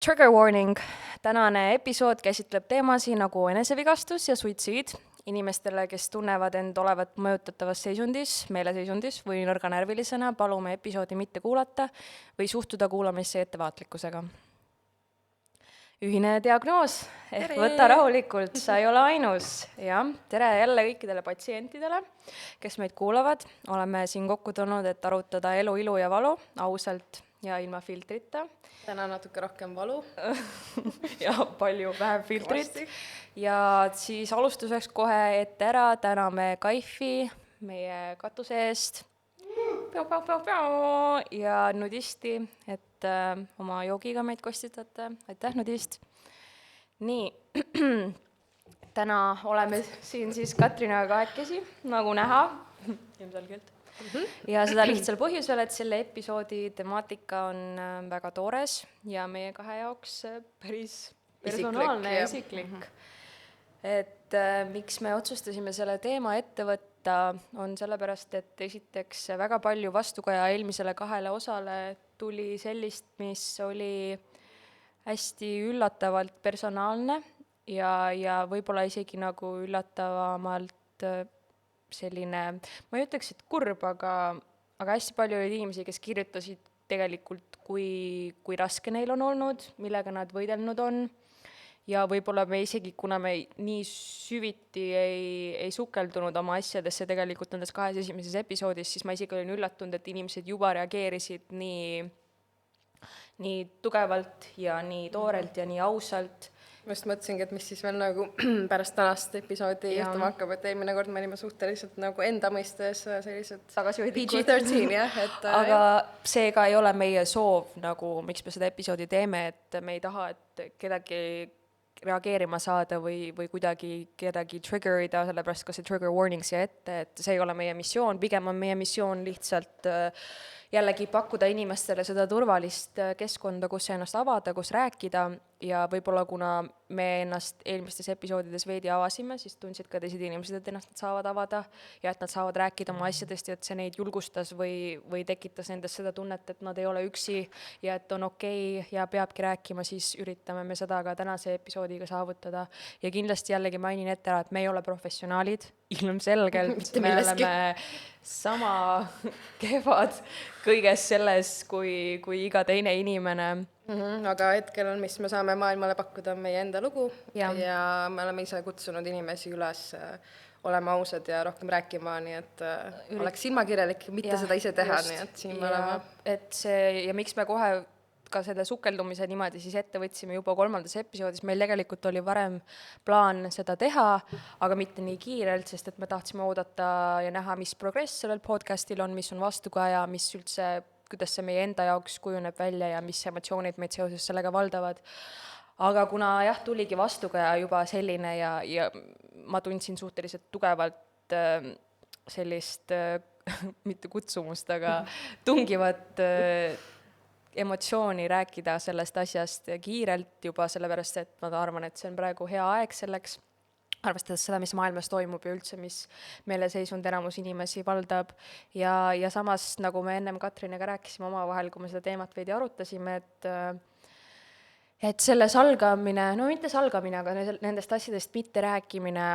Trigger warning. Tänane episood käsitleb teemasi nagu enesevigastus ja suitsiid inimestele, kes tunnevad end olevat mõjutatavas seisundis, meeleseisundis või nõrganärvilisena, palume episoodi mitte kuulata või suhtuda kuulamisse ettevaatlikkusega. Ühine diagnoos, ehk võta rahulikult, sa ei ole ainus. Ja, tere jälle kõikidele patsientidele, kes meid kuulavad. Oleme siin kokku tulnud, et arutada elu, ilu ja valu ausalt ja ilma filtrita. Täna natuke rohkem valu. Ja palju vähem filtrit. Ja siis alustuseks kohe ette ära, täname Kaifi meie katuse eest ja nudisti, et oma joogiga meid kostitate. Aitäh, nudist! Nii, täna oleme siin siis Katrinaga kahekesi, nagu näha, ilmselgelt. Ja seda lihtsal põhjusel, et selle episoodi temaatika on väga toores ja meie kahe jaoks päris personaalne ja isiklik. Et miks me otsustasime selle teema ette võtta, on sellepärast, et esiteks väga palju vastukaja eelmisele 2 osale tuli sellist, mis oli hästi üllatavalt personaalne ja võib-olla isegi nagu üllatavamalt selline, ma ei ütleks, et kurb, aga hästi palju olid inimesi, kes kirjutasid tegelikult, kui raske neil on olnud, millega nad võidelnud on. Ja võib-olla me isegi, kuna me nii süviti ei sukeldunud oma asjadesse tegelikult nendes 2 esimeses episoodis, siis ma isegi olin üllatunud, et inimesed juba reageerisid nii tugevalt ja nii toorelt ja nii ausalt. Ma just mõtlesingi, et mis siis veel nagu pärast tänast episoodi juhtuma hakkab, et eelmine kord me olime suhteliselt nagu enda mõistes sellised PG-13, jah. Aga seega ei ole meie soov, nagu miks me seda episoodi teeme, et me ei taha, et kedagi reageerima saada või kuidagi kedagi triggerida, sellepärast ka see trigger warning siia ette, et see ei ole meie missioon, pigem on meie missioon lihtsalt jällegi pakkuda inimestele seda turvalist keskkonda, kus ennast avada, kus rääkida ja võib-olla kuna me ennast eelmistes episoodides veidi avasime, siis tundsid ka teised inimesed, et ennast nad saavad avada ja et nad saavad rääkida oma asjadest ja et see neid julgustas või tekitas nendes seda tunnet, et nad ei ole üksi ja et on okei ja peabki rääkima, siis üritame me seda ka tänase episoodiga saavutada. Ja kindlasti jällegi mainin ette ära, et me ei ole professionaalid, ilmselgelt me oleme sama kehvad kõiges selles kui iga teine inimene. Aga hetkel on, mis me saame maailmale pakkuda, on meie enda lugu ja me oleme ise kutsunud inimesi üles olema ausad ja rohkem rääkima, nii et oleks silmakirjalik mitte seda ise teha, nii et siin me oleme. Et see, ja miks me kohe ka selle sukeldumise niimoodi siis ette võtsime juba 3. episoodis, meil tegelikult oli varem plaan seda teha, aga mitte nii kiirelt, sest et me tahtsime oodata ja näha, mis progress sellel podcastil on, mis on vastukaja, mis üldse kuidas see meie enda jaoks kujuneb välja ja mis emotsioonid meid seoses sellega valdavad. Aga kuna tuligi vastukaja juba selline ja ma tundsin suhteliselt tugevalt sellist, mitte kutsumust, aga tungivat emotsiooni rääkida sellest asjast kiirelt juba sellepärast, et ma arvan, et see on praegu hea aeg selleks. Arvestades seda, mis maailmas toimub ja üldse, mis meeleseisund enamus inimesi valdab. Ja samas, nagu me ennem Katrinaga rääkisime omavahel, kui me seda teemat veidi arutasime, et selle salgamine, no mitte salgamine, aga nendest asjadest mitte rääkimine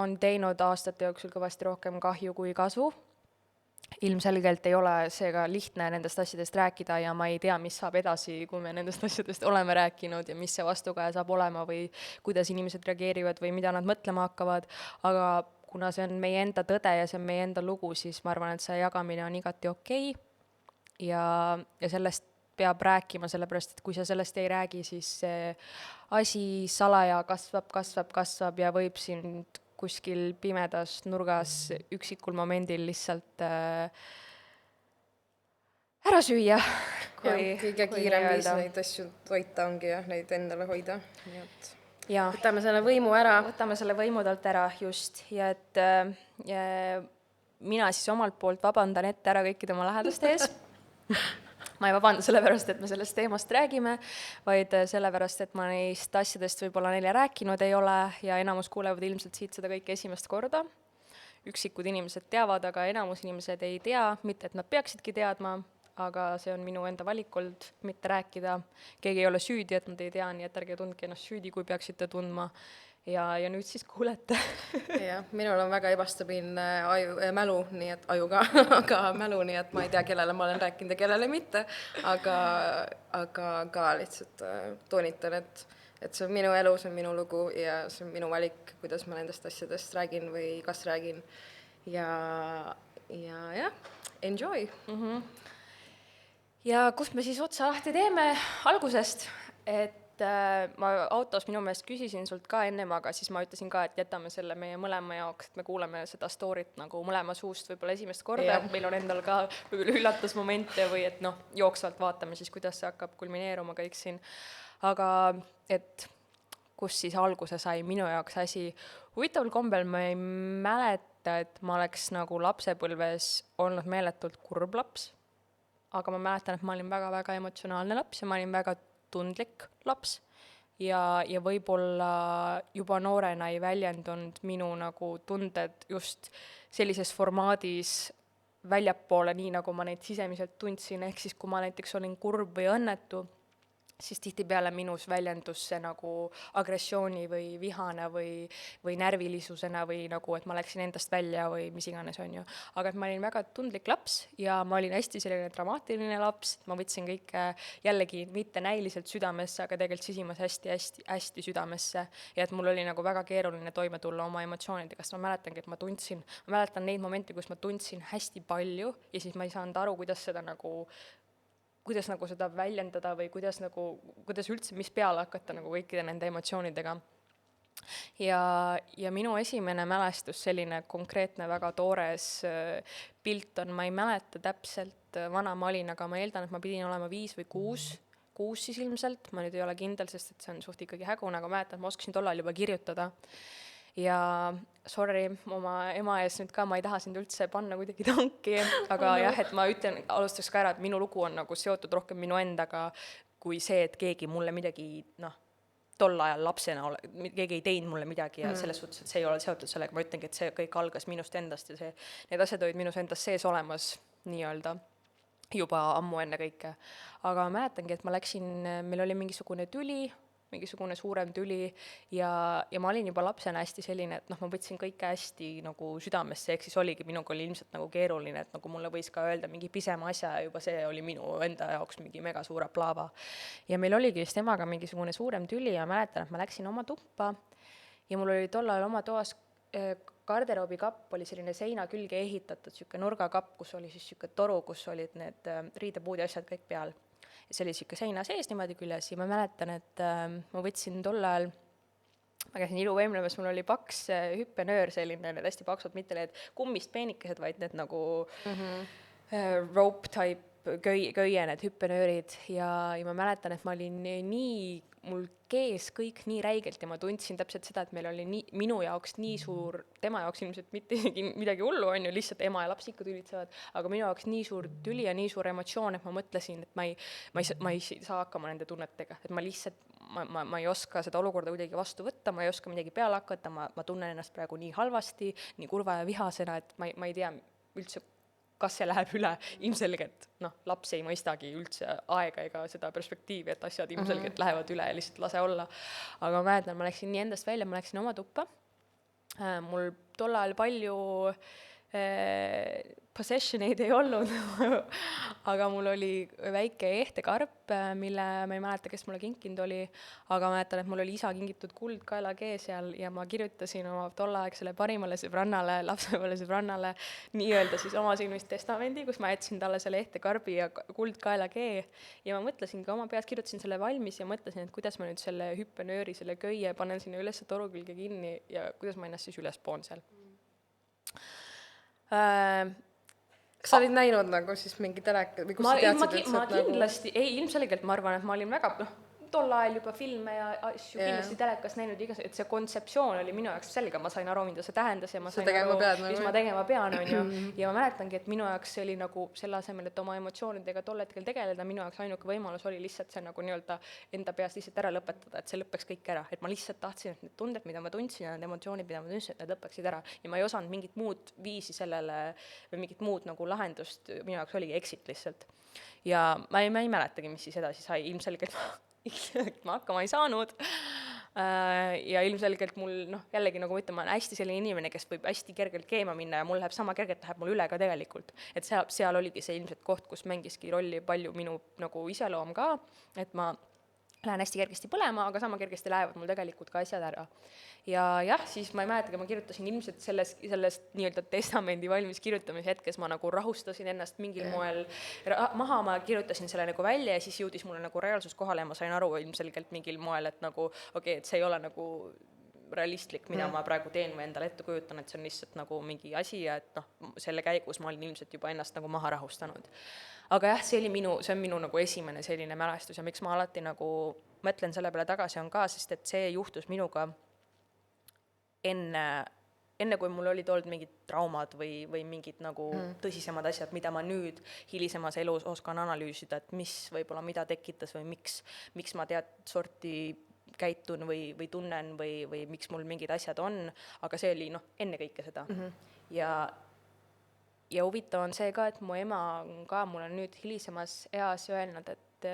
on teinud aastate jooksul kõvasti rohkem kahju kui kasu. Ilmselgelt ei ole seega lihtne nendest asjadest rääkida ja ma ei tea, mis saab edasi, kui me nendest asjadest oleme rääkinud ja mis see vastukaja saab olema või kuidas inimesed reageerivad või mida nad mõtlema hakkavad, aga kuna see on meie enda tõde ja see on meie enda lugu, siis ma arvan, et see jagamine on igati okei ja sellest peab rääkima, sellepärast, et kui sa sellest ei räägi, siis see asi salaja kasvab ja võib sind kuskil pimedas nurgas üksikul momendil lihtsalt ära süüa. Kõige kiirem viis neid asju toita ongi ja neid endale hoida. Võtame selle võimu ära. Võtame selle võimu talt ära, just. Ja et mina siis omalt poolt vabandan ette ära kõikide oma lähedaste ees. Ma ei vabanda sellepärast, et me sellest teemast räägime, vaid sellepärast, et ma neist asjadest võib-olla neile rääkinud ei ole ja enamus kuulevad ilmselt siit seda kõike esimest korda. Üksikud inimesed teavad, aga enamus inimesed ei tea, mitte et nad peaksidki teadma, aga see on minu enda valik olnud mitte rääkida. Keegi ei ole süüdi, et nad ei tea, nii et ärge tundke ennast süüdi, kui peaksite tundma. Ja nüüd siis kuulete. Jah, minul on väga ebastabiilne mälu, nii et aju ka, aga mälu, nii et ma ei tea, kellele ma olen rääkinud ja kellele mitte, aga ka lihtsalt toonitan, et see on minu elu, see on minu lugu ja see on minu valik, kuidas ma nendest asjadest räägin või kas räägin ja enjoy. Ja kust me siis otsa lahti teeme algusest, et ma autos minu meelest küsisin sult ka ennem, aga siis ma ütlesin ka, et jätame selle meie mõlema jaoks, et me kuuleme seda storyt nagu mõlema suust võib-olla esimest korda, et meil on endal ka võib-olla üllatusmomente või et jooksvalt vaatame siis, kuidas see hakkab kulmineeruma kõik siin. Aga et kus siis alguse sai minu jaoks asi. Huvitaval kombel ma ei mäleta, et ma oleks nagu lapsepõlves olnud meeletult kurb laps, aga ma mäletan, et ma olin väga-väga emotsionaalne laps ja ma olin väga tundlik laps ja võib-olla juba noorena ei väljendunud minu nagu tunded just sellises formaadis väljapoole, nii nagu ma neid sisemiselt tundsin, ehk siis kui ma näiteks olin kurb või õnnetu, siis tihtipeale minus väljendus see nagu agressiooni või vihana või närvilisusena või nagu, et ma läksin endast välja või mis iganes on ju. Aga et ma olin väga tundlik laps ja ma olin hästi selline dramaatiline laps, ma võtsin kõike jällegi mitte näiliselt südamesse, aga tegelikult sisimas hästi südamesse ja et mul oli nagu väga keeruline toime tulla oma emotsioonidega, sest ma mäletangi, et ma mäletan neid momente, kus ma tundsin hästi palju ja siis ma ei saanud aru, kuidas seda väljendada või kuidas üldse, mis peale hakata nagu kõikide nende emotsioonidega. Ja minu esimene mälestus, selline konkreetne, väga toores pilt on, ma ei mäleta täpselt, vana ma olin, aga ma eeldan, et ma pidin olema 5 või 6 siis ilmselt, ma nüüd ei ole kindel, sest et see on suht ikkagi hägune, aga mäletan, et ma oskasin tollal juba kirjutada. Ja sorry, oma ema ees nüüd ka, ma ei taha sind üldse panna kuidagi tanki, aga jah, et ma ütlen, alustaks ka ära, et minu lugu on nagu seotud rohkem minu endaga kui see, et keegi mulle midagi, tol ajal lapsena, keegi ei teinud mulle midagi ja selles suhtes, et see ei ole seotud sellega, ma ütlengi, et see kõik algas minust endast ja need asjad olid minus endas sees olemas nii-öelda juba ammu enne kõike. Aga mäletangi, et meil oli mingisugune suurem tüli ja ma olin juba lapsena hästi selline, et ma võtsin kõike hästi nagu südamesse, ehk siis oligi, minuga oli ilmselt nagu keeruline, et nagu mulle võis ka öelda mingi pisema asja ja juba see oli minu enda jaoks mingi mega suure plaava. Ja meil oligi vist emaga mingisugune suurem tüli ja mäletan, et ma läksin oma tuppa ja mul oli tol ajal oma toas garderoobikapp, oli selline seina külge ehitatud, siuke nurgakapp, kus oli siis siuke toru, kus olid need riidepuud ja asjad kõik peal. Ja see oli siuke seina sees niimoodi küljes ja ma mäletan, et ma võtsin tol ajal, ma käisin iluvõimlemas, mul oli paks hüppenöör selline, need hästi paksud, mitte need kummist peenikesed, vaid need nagu rope type köie, need hüppenöörid ja ma mäletan, et ma olin mul kees kõik nii räigelt ja ma tundsin täpselt seda, et meil oli minu jaoks nii suur, tema jaoks ilmselt mitte midagi hullu on ju, lihtsalt ema ja laps ikka tülitsevad, aga minu jaoks nii suur tüli ja nii suur emotsioon, et ma mõtlesin, et ma ei saa hakkama nende tunnetega, et ma lihtsalt, ma ei oska seda olukorda kuidagi vastu võtta, ma ei oska midagi peale hakata, ma tunnen ennast praegu nii halvasti, nii kurva ja vihasena, et ma ei tea üldse, kas see läheb üle, ilmselgelt, laps ei mõistagi üldse aega ega seda perspektiivi, et asjad ilmselgelt lähevad üle ja lihtsalt lase olla. Aga ma mäletan, ma läksin nii endast välja, ma läksin oma tuppa. Mul tol ajal palju possessioneid ei olnud, aga mul oli väike ehtekarp, mille ma ei mäleta, kes mulle kinkinud oli, aga mäletan, et mul oli isa kingitud kuldkaelakee seal ja ma kirjutasin oma tolleaegsele parimale sõbrannale, lapsepõlve sõbrannale, nii-öelda siis oma silmist testamendi, kus ma jätsin talle selle ehtekarbi ja kuldkaelakee ja ma mõtlesin ka oma peas, kirjutasin selle valmis ja mõtlesin, et kuidas ma nüüd selle hüppenööri, selle köie panen sinna üles toru külge kinni ja kuidas ma ennast siis üles poon seal. Kas sa olid näinud nagu siis mingi telek või kus sa teadsid, et ma kindlasti, ei ilmselgelt ma arvan, et ma olin väga, tol ajal juba filme ja asju kindlasti telekas näinud igas, et see kontseptsioon oli minu jaoks selge, ma sain aru, mida see tähendas ja ma sain aru, mis ma tegema pean, on ju. Ja ma mäletangi, et minu jaoks see oli nagu selle asemel, et oma emotsioonidega tol hetkel tegeleda, minu jaoks ainuke võimalus oli lihtsalt see nagu nii-öelda enda peas lihtsalt ära lõpetada, et see lõppeks kõik ära, et ma lihtsalt tahtsin, et need tunded, mida ma tundsin ja need emotsioonid, mida ma tundsin, et need lõppeksid ära ja ma ei osanud mingit muud viisi sellele või mingit muud nagu lahendust, minu jaoks oligi exit lihtsalt. Ja ma ei mäletagi, mis siis edasi sai, ilmselgelt ma hakkama ei saanud ja ilmselgelt mul, jällegi nagu ma ütlen, ma olen hästi selline inimene, kes võib hästi kergelt keema minna ja mul läheb sama kergelt, läheb mul üle ka tegelikult. Et seal oligi see ilmselt koht, kus mängiski rolli palju minu nagu iseloom ka, et ma lähen hästi kergesti põlema, aga sama kergesti lähevad mul tegelikult ka asjad ära. Ja jah, siis ma ei mäletagi, ma kirjutasin ilmselt sellest nii-öelda testamendi valmis kirjutamise hetkes, ma nagu rahustasin ennast mingil moel maha, ma kirjutasin selle nagu välja ja siis jõudis mulle nagu reaalsus kohale ja ma sain aru ilmselgelt mingil moel, et nagu okei, et see ei ole nagu realistlik, mida ma praegu teen või endale ette kujutan, et see on lihtsalt nagu mingi asi ja et selle käigus ma olin ilmselt juba ennast nagu maha rahustanud. Aga jah, see on minu nagu esimene selline mälestus ja miks ma alati nagu mõtlen selle peale tagasi on ka, sest et see juhtus minuga enne kui mul olid olnud mingid traumad või mingid nagu tõsisemad asjad, mida ma nüüd hilisemas elus oskan analüüsida, et mis võib-olla mida tekitas või miks ma sorti käitun või tunnen või miks mul mingid asjad on, aga see oli enne kõike seda. Ja huvitav on see ka, et mu ema ka mulle nüüd hilisemas eas öelnud, et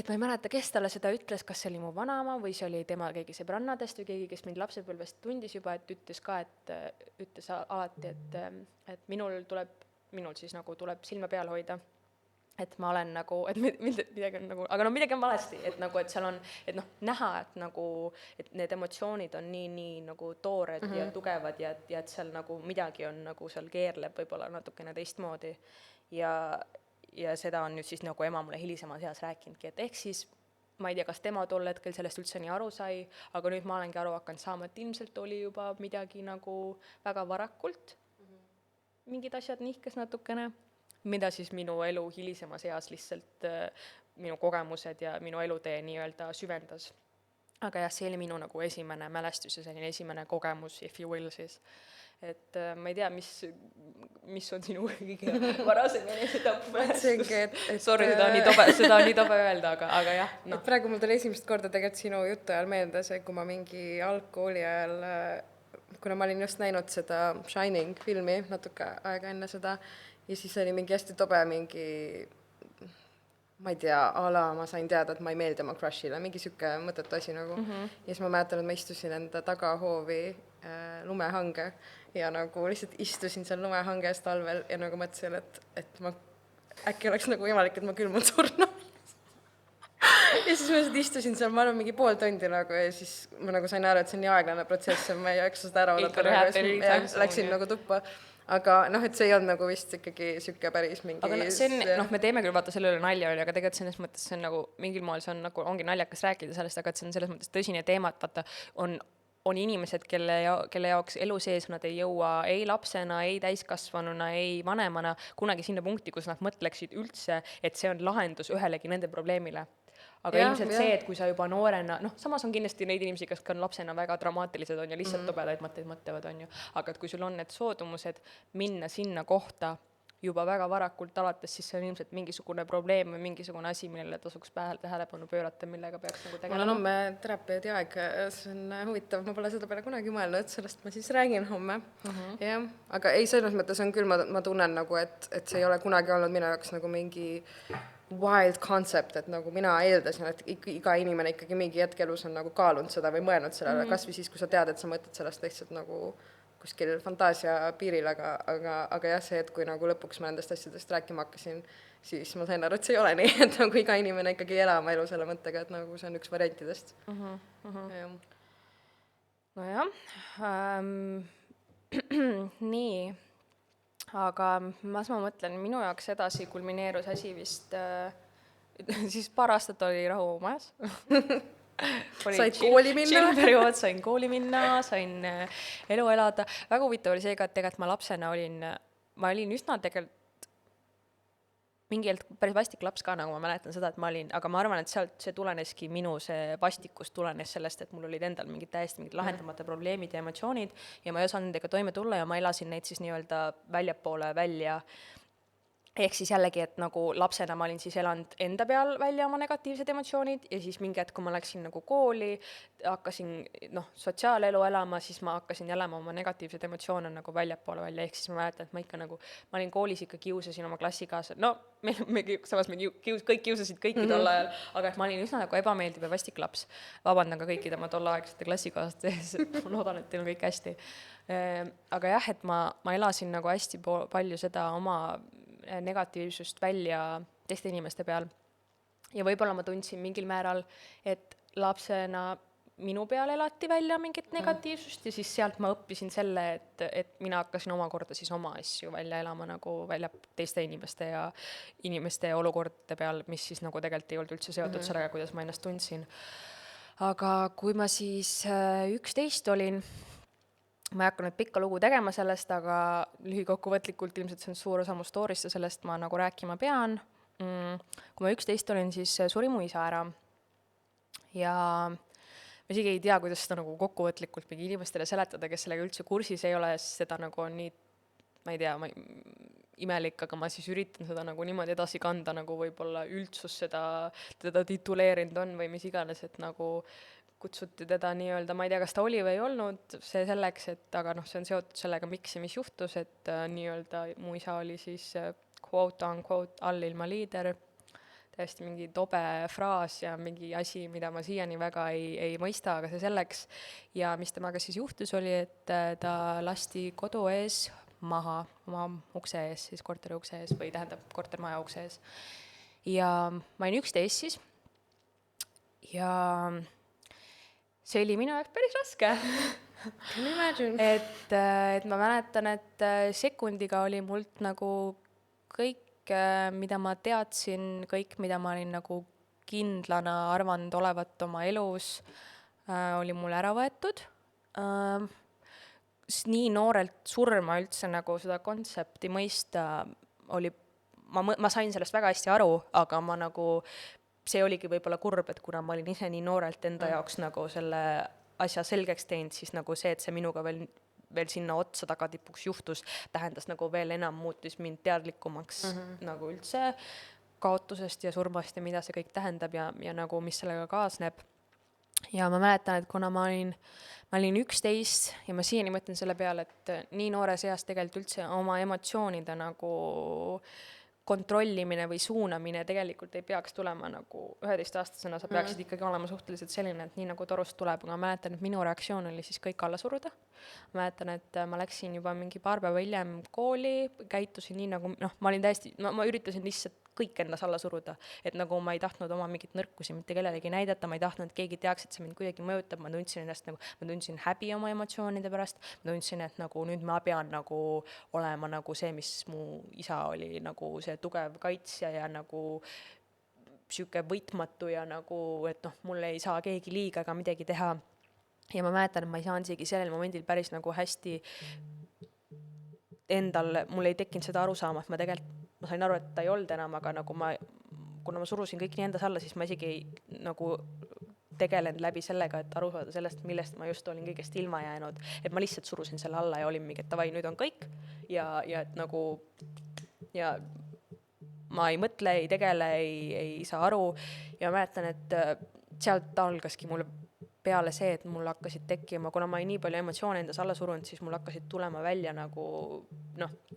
ma ei mäleta, kes talle seda ütles, kas see oli mu vanaema või see oli tema keegi sõbrannadest või keegi, kes mind lapsepõlvest tundis juba, et ütles ka, et ütles alati, et minul siis nagu tuleb silma peal hoida, et ma olen nagu, et midagi on nagu, aga midagi on valesti, et nagu, et seal on, et näha, et nagu, et need emotsioonid on nii nagu toored ja tugevad ja et seal nagu midagi on nagu seal keerleb võib-olla natukene teistmoodi ja seda on nüüd siis nagu ema mulle hilisemas eas rääkinudki, et ehk siis ma ei tea, kas tema tol hetkel sellest üldse nii aru sai, aga nüüd ma olengi aru hakanud saama, et ilmselt oli juba midagi nagu väga varakult, mingid asjad nihkes natukene, mida siis minu elu hilisemas eas lihtsalt minu kogemused ja minu elutee nii-öelda süvendas. Aga jah, see oli minu nagu esimene mälestus ja selline esimene kogemus, if you will siis. Et ma ei tea, mis on sinu kõige varasem enesetapp. Sorry, seda on nii tobe öelda, aga jah. Et praegu mul tuli esimest korda tegelikult sinu jutu ajal meelde see, kui ma mingi algkooli ajal, kuna ma olin just näinud seda Shining filmi natuke aega enne seda, ja siis oli mingi hästi tobe ma ei tea, ma sain teada, et ma ei meeldi oma crushile, mingi siuke mõttetu asi nagu. Ja siis ma mäletan, et ma istusin enda tagahoovi lumehange ja nagu lihtsalt istusin seal lumehanges talvel ja nagu mõtlesin, et ma äkki oleks nagu võimalik, et ma külmun surnud. Ja siis ma lihtsalt istusin seal, ma arvan, mingi pool tundi nagu ja siis ma nagu sain aru, et see on nii aeglane protsess ja ma ei jaksa seda ära olla, läksin nagu tuppa. Aga et see ei olnud nagu vist ikkagi siuke päris mingi... Aga see on, me teeme küll vaata selle üle nalja, aga tegelikult selles mõttes see on nagu, mingil moel see on nagu, ongi naljakas rääkida sellest, aga et see on selles mõttes tõsine teema, et vaata, on inimesed, kelle jaoks elu sees nad ei jõua ei lapsena, ei täiskasvanuna, ei vanemana kunagi sinna punkti, kus nad mõtleksid üldse, et see on lahendus ühelegi nende probleemile. Aga ilmselt see, et kui sa juba noorena, samas on kindlasti neid inimesi, kes on lapsena väga dramaatilised on ja lihtsalt tobedaid mõtteid mõtlevad on ju, aga et kui sul on need soodumused minna sinna kohta juba väga varakult alates, siis see on ilmselt mingisugune probleem või mingisugune asi, millele tasuks tähelepanu pöörata, millega peaks nagu tegelema. Mul on homme terapeudi aeg, see on huvitav, ma pole seda peale kunagi mõelnud, sellest ma siis räägin homme. Jah, aga ei, selles mõttes on küll, ma tunnen nagu, et see ei ole kunagi olnud minu jaoks nagu mingi wild concept, et nagu mina eeldasin, et iga inimene ikkagi mingi hetkelus on nagu kaalunud seda või mõelnud sellele, kas või siis, kui sa tead, et sa mõtled sellest lihtsalt nagu kuskil fantaasia piiril, aga jah, see, et kui nagu lõpuks ma nendest asjadest rääkima hakkasin, siis ma sain aru, et see ei ole nii, et nagu iga inimene ikkagi elama elu selle mõttega, et nagu see on üks variantidest. Nojah, nii, aga ma mõtlen, minu jaoks edasi kulmineerus asi vist, siis paar aastat oli rahu majas. Said kooli minna? Periood, sain kooli minna, sain elu elada. Väga huvitav oli see ka, et tegelikult ma lapsena olin üsna tegelikult mingi hetk päris vastik laps ka, nagu ma mäletan seda, et ma olin, aga ma arvan, et sealt see tuleneski, minu see vastikust tulenes sellest, et mul olid endal mingid täiesti mingid lahendamata probleemid ja emotsioonid ja ma ei osanud nendega toime tulla ja ma elasin neid siis nii-öelda väljapoole välja. Ehk siis jällegi, et nagu lapsena ma olin siis elanud enda peal välja oma negatiivsed emotsioonid ja siis mingi hetk, kui ma läksin nagu kooli, hakkasin sotsiaalelu elama, siis ma hakkasin elama oma negatiivsed emotsioone nagu väljapoole välja, ehk siis ma mäletan, et ma ikka nagu, ma olin koolis ikka kiusasin oma klassikaaslased, no samas kõik kiusasid kõiki tol ajal, aga et ma olin üsna nagu ebameeldiv ja vastik laps. Vabandan ka kõikide oma tolleaegsete klassikaaslaste ees, ma loodan, et teil on kõik hästi. Aga jah, et ma elasin nagu hästi palju seda oma negatiivsust välja teiste inimeste peal. Ja võib-olla ma tundsin mingil määral, et lapsena minu peal elati välja mingit negatiivsust ja siis sealt ma õppisin selle, et mina hakkasin omakorda siis oma asju välja elama nagu välja teiste inimeste ja inimeste olukordade peal, mis siis nagu tegelikult ei olnud üldse seotud sellega, kuidas ma ennast tundsin. Aga kui ma siis 11 olin, ma ei hakanud pikka lugu tegema sellest, aga lühikokkuvõtlikult ilmselt see on suur osa mu story'st ja sellest ma nagu rääkima pean. Kui ma 11 olin, siis suri mu isa ära. Ja ma isegi ei tea, kuidas seda nagu kokkuvõtlikult mingi inimestele seletada, kes sellega üldse kursis ei ole, seda nagu on nii, ma ei tea, imelik, aga ma siis üritan seda nagu niimoodi edasi kanda, nagu võib-olla üldsus teda tituleerinud on või mis iganes, et nagu kutsuti teda nii-öelda, ma ei tea, kas ta oli või ei olnud, see selleks, et aga see on seotud sellega, miks ja mis juhtus, et nii-öelda mu isa oli siis quote on quote allilma liider, täiesti mingi tobe fraas ja mingi asi, mida ma siiani väga ei mõista, aga see selleks. Ja mis temaga siis juhtus oli, et ta lasti kodu ees maha, oma ukse ees, siis korteri ukse ees või tähendab kortermaja ukse ees. Ja ma olin 11 siis ja see oli minu jaoks päris raske. et ma mäletan, et sekundiga oli mult nagu kõik, mida ma teadsin, kõik, mida ma olin nagu kindlana arvanud olevat oma elus, oli mul ära võetud. Nii noorelt surma üldse nagu seda kontsepti mõista oli, ma sain sellest väga hästi aru, aga ma nagu see oligi võib-olla kurb, et kuna ma olin ise nii noorelt enda jaoks nagu selle asja selgeks teinud, siis nagu see, et see minuga veel sinna otsa tagatipuks juhtus, tähendas nagu veel enam muutis mind teadlikumaks nagu üldse kaotusest ja surmast ja mida see kõik tähendab ja nagu mis sellega kaasneb. Ja ma mäletan, et kuna ma olin 11 ja ma siiani mõtlen selle peale, et nii noores eas tegelikult üldse oma emotsioonide nagu kontrollimine või suunamine tegelikult ei peaks tulema nagu 11-aastasena, sa peaksid ikkagi olema suhteliselt selline, et nii nagu torust tuleb, aga ma mäletan, et minu reaktsioon oli siis kõik alla suruda. Ma mäletan, et ma läksin juba mingi paar päeva hiljem kooli, käitusin nii nagu, ma olin täiesti, ma üritasin lihtsalt kõik endas alla suruda, et nagu ma ei tahtnud oma mingit nõrkusi mitte kellelegi näidata, ma ei tahtnud, et keegi teaks, et see mind kuidagi mõjutab, ma tundsin häbi oma emotsioonide pärast, ma tundsin, et nagu nüüd ma pean nagu olema nagu see, mis mu isa oli, nagu see tugev kaitsja ja nagu siuke võitmatu ja nagu, et mul ei saa keegi liiga ega midagi teha. Ja ma mäletan, et ma ei saanud isegi sellel momendil päris nagu hästi endal, mul ei tekkinud seda aru saama, et ma sain aru, et ta ei olnud enam, aga nagu kuna ma surusin kõik nii endas alla, siis ma isegi ei nagu tegelenud läbi sellega, et aru saada sellest, millest ma just olin kõigest ilma jäänud, et ma lihtsalt surusin selle alla ja olin mingi, et davai, nüüd on kõik ja et nagu ja ma ei mõtle, ei tegele, ei saa aru ja mäletan, et sealt algaski mul peale see, et mul hakkasid tekkima, kuna ma ei nii palju emotsioone endas alla surunud, siis mul hakkasid tulema välja nagu,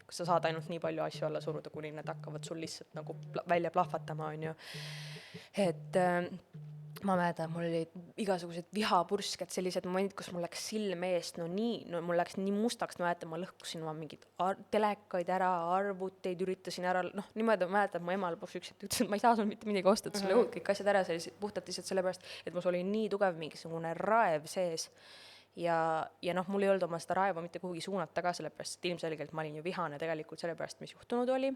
sa saad ainult nii palju asju alla suruda, kuni need hakkavad sul lihtsalt nagu välja plahvatama, on ju. Et ma mäletan, mul olid igasugused vihapursked, sellised momendid, kus mul läks silm eest, mul läks nii mustaks, ma lõhkusin oma mingid telekaid ära, arvuteid üritasin ära, niimoodi ma mäletan, mu ema lõpuks ütles, et ma ei saa sul mitte midagi osta, et sulle jõud kõik asjad ära, see puhtalt lihtsalt sellepärast, et mul oli nii tugev mingisugune raev sees ja mul ei olnud oma seda raeva mitte kuhugi suunata ka, sellepärast, et ilmselgelt ma olin ju vihane tegelikult sellepärast, mis juhtunud oli,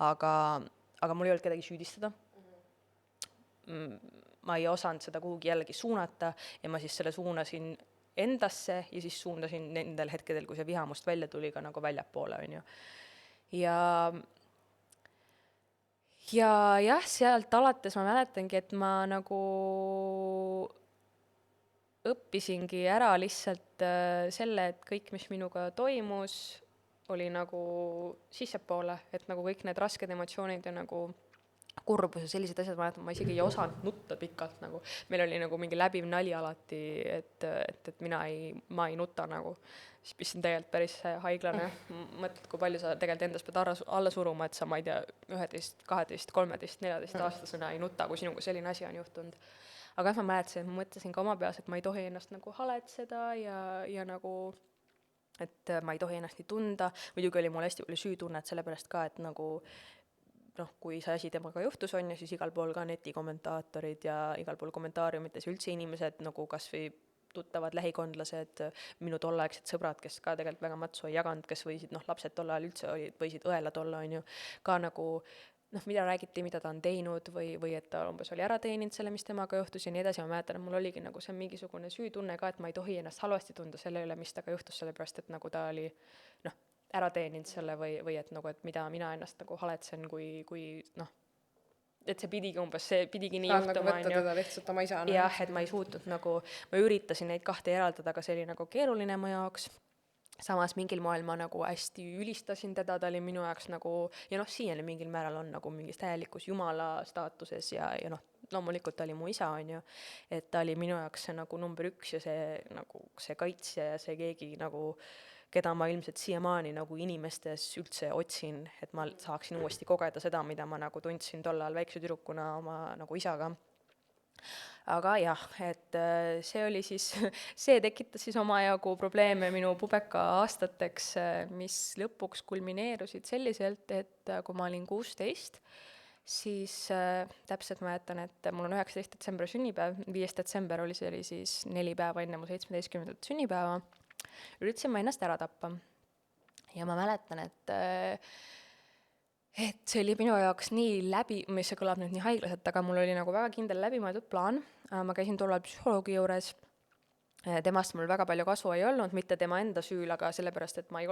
aga mul ei olnud kedagi süüdistada. Ma ei osanud seda kuhugi jällegi suunata ja ma siis selle suunasin endasse ja siis suundasin nendel hetkedel, kui see vihamust välja tuli ka nagu väljapoole, on ju. ja jah, sealt alates ma mäletangi, et ma nagu õppisingi ära lihtsalt selle, et kõik, mis minuga toimus, oli nagu sissepoole, et nagu kõik need rasked emotsioonid ja nagu kurbus ja sellised asjad, ma isegi ei osanud nutta pikalt nagu. Meil oli nagu mingi läbiv nali alati, et ma ei nuta nagu. Mis on tegelikult päris haiglane. Mõtled, kui palju sa tegelikult endast pead alla suruma, et sa, ma ei tea, 11, 12, 13, 14 aastasena ei nuta, kui sinuga selline asi on juhtunud. Aga ma mäletasin, et ma mõtlesin ka oma peas, et ma ei tohi ennast nagu haletseda ja nagu, et ma ei tohi ennast nii tunda. Muidugi oli mul hästi palju süütunnet sellepärast ka, et nagu kui see asi temaga juhtus on ja siis igal pool ka netikommentaatorid ja igal pool kommentaariumites üldse inimesed nagu kas või tuttavad lähikondlased, minu tolleaegsed sõbrad, kes ka tegelikult väga matsu ei jaganud, kes võisid, lapsed tol ajal üldse võisid õelad olla, on ju, ka nagu mida räägiti, mida ta on teinud või et ta umbes oli ära teeninud selle, mis temaga juhtus ja nii edasi. Ma mäletan, et mul oligi nagu see mingisugune süütunne ka, et ma ei tohi ennast halvasti tunda selle üle, mis taga juhtus, sellepärast et nagu ta oli ära teeninud selle või et nagu, et mida mina ennast nagu haletsen, kui et see pidigi nii juhtuma. Nagu võtta teda lihtsalt oma isana. Jah, et ma ei suutnud nagu, ma üritasin neid kahte eraldada, aga see oli nagu keeruline mu jaoks. Samas mingil moel ma nagu hästi ülistasin teda, ta oli minu jaoks nagu, ja siiani mingil määral on nagu mingis täielikus jumala staatuses ja loomulikult ta oli mu isa, on ju, et ta oli minu jaoks see nagu number 1 ja see kaitsja ja see keegi nagu, keda ma ilmselt siiamaani nagu inimestes üldse otsin, et ma saaksin uuesti kogeda seda, mida ma nagu tundsin tol ajal väikse tüdrukuna oma nagu isaga. Aga jah, et see oli siis, see tekitas siis omajagu probleeme minu pubeka aastateks, mis lõpuks kulmineerusid selliselt, et kui ma olin 16, siis täpselt mäletan, et mul on 19. detsember sünnipäev, 5. detsember oli siis 4 päeva enne mu 17. sünnipäeva, üritasin ma ennast ära tappa. Ja ma mäletan, et see oli minu jaoks nii mis see kõlab nüüd nii haiglaselt, aga mul oli nagu väga kindel läbimõeldud plaan. Ma käisin tollal psühholoogi juures. Temast mul väga palju kasu ei olnud, mitte tema enda süül, aga sellepärast, et ma ei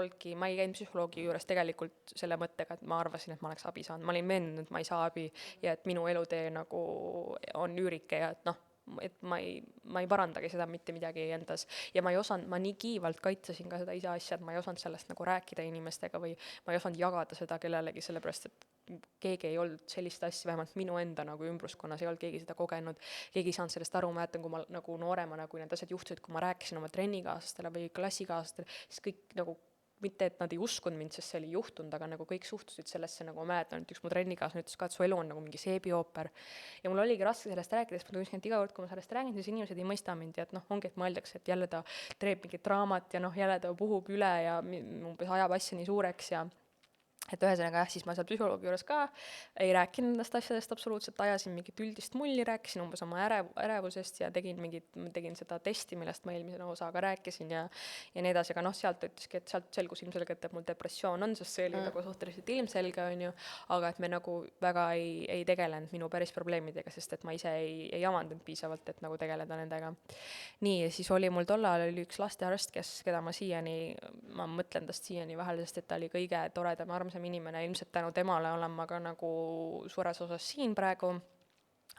käinud psühholoogi juures tegelikult selle mõttega, et ma arvasin, et ma oleks abi saanud. Ma olin veendunud, et ma ei saa abi ja et minu elutee nagu on üürike ja et ma ei parandagi seda mitte midagi endas ja ma nii kiivalt kaitsesin ka seda isa asja, et ma ei osanud sellest nagu rääkida inimestega või ma ei osanud jagada seda kellelegi, sellepärast et keegi ei olnud sellist asja, vähemalt minu enda nagu ümbruskonnas ei olnud keegi seda kogenud, keegi ei saanud sellest aru. Ma mäletan, kui ma nagu nooremana, kui need asjad juhtusid, kui ma rääkisin oma trennikaaslastele või klassikaaslastele, siis kõik nagu mitte, et nad ei uskunud mind, sest see oli juhtunud, aga nagu kõik suhtusid sellesse, nagu ma mäletan, et üks mu trennikaaslane ütles ka, et su elu on nagu mingi seebiooper. Ja mul oligi raske sellest rääkida, sest ma tundsin, et iga kord, kui ma sellest räägin, siis inimesed ei mõista mind ja et ongi, et mõeldakse, et jälle ta teeb mingit draamat ja jälle ta puhub üle ja umbes ajab asja nii suureks ja et ühesõnaga jah, siis ma seal psühholoogi juures ka ei rääkinud nendest asjadest absoluutselt, ajasin mingit üldist mulli, rääkisin umbes oma ärevusest ja tegin seda testi, millest ma eelmise osaga rääkisin ja nii edasi, aga sealt ütleski, et sealt selgus ilmselgelt, et mul depressioon on, sest see oli nagu suhteliselt ilmselge, on ju, aga et me nagu väga ei tegelenud minu päris probleemidega, sest et ma ise ei avandanud piisavalt, et nagu tegeleda nendega. Nii, ja siis oli mul tol ajal oli üks lastearst, keda ma mõtlen tast siiani vahel, sest et ta oli kõige toredam ja armsam inimene, ilmselt tänu temale olen ma ka nagu suures osas siin praegu,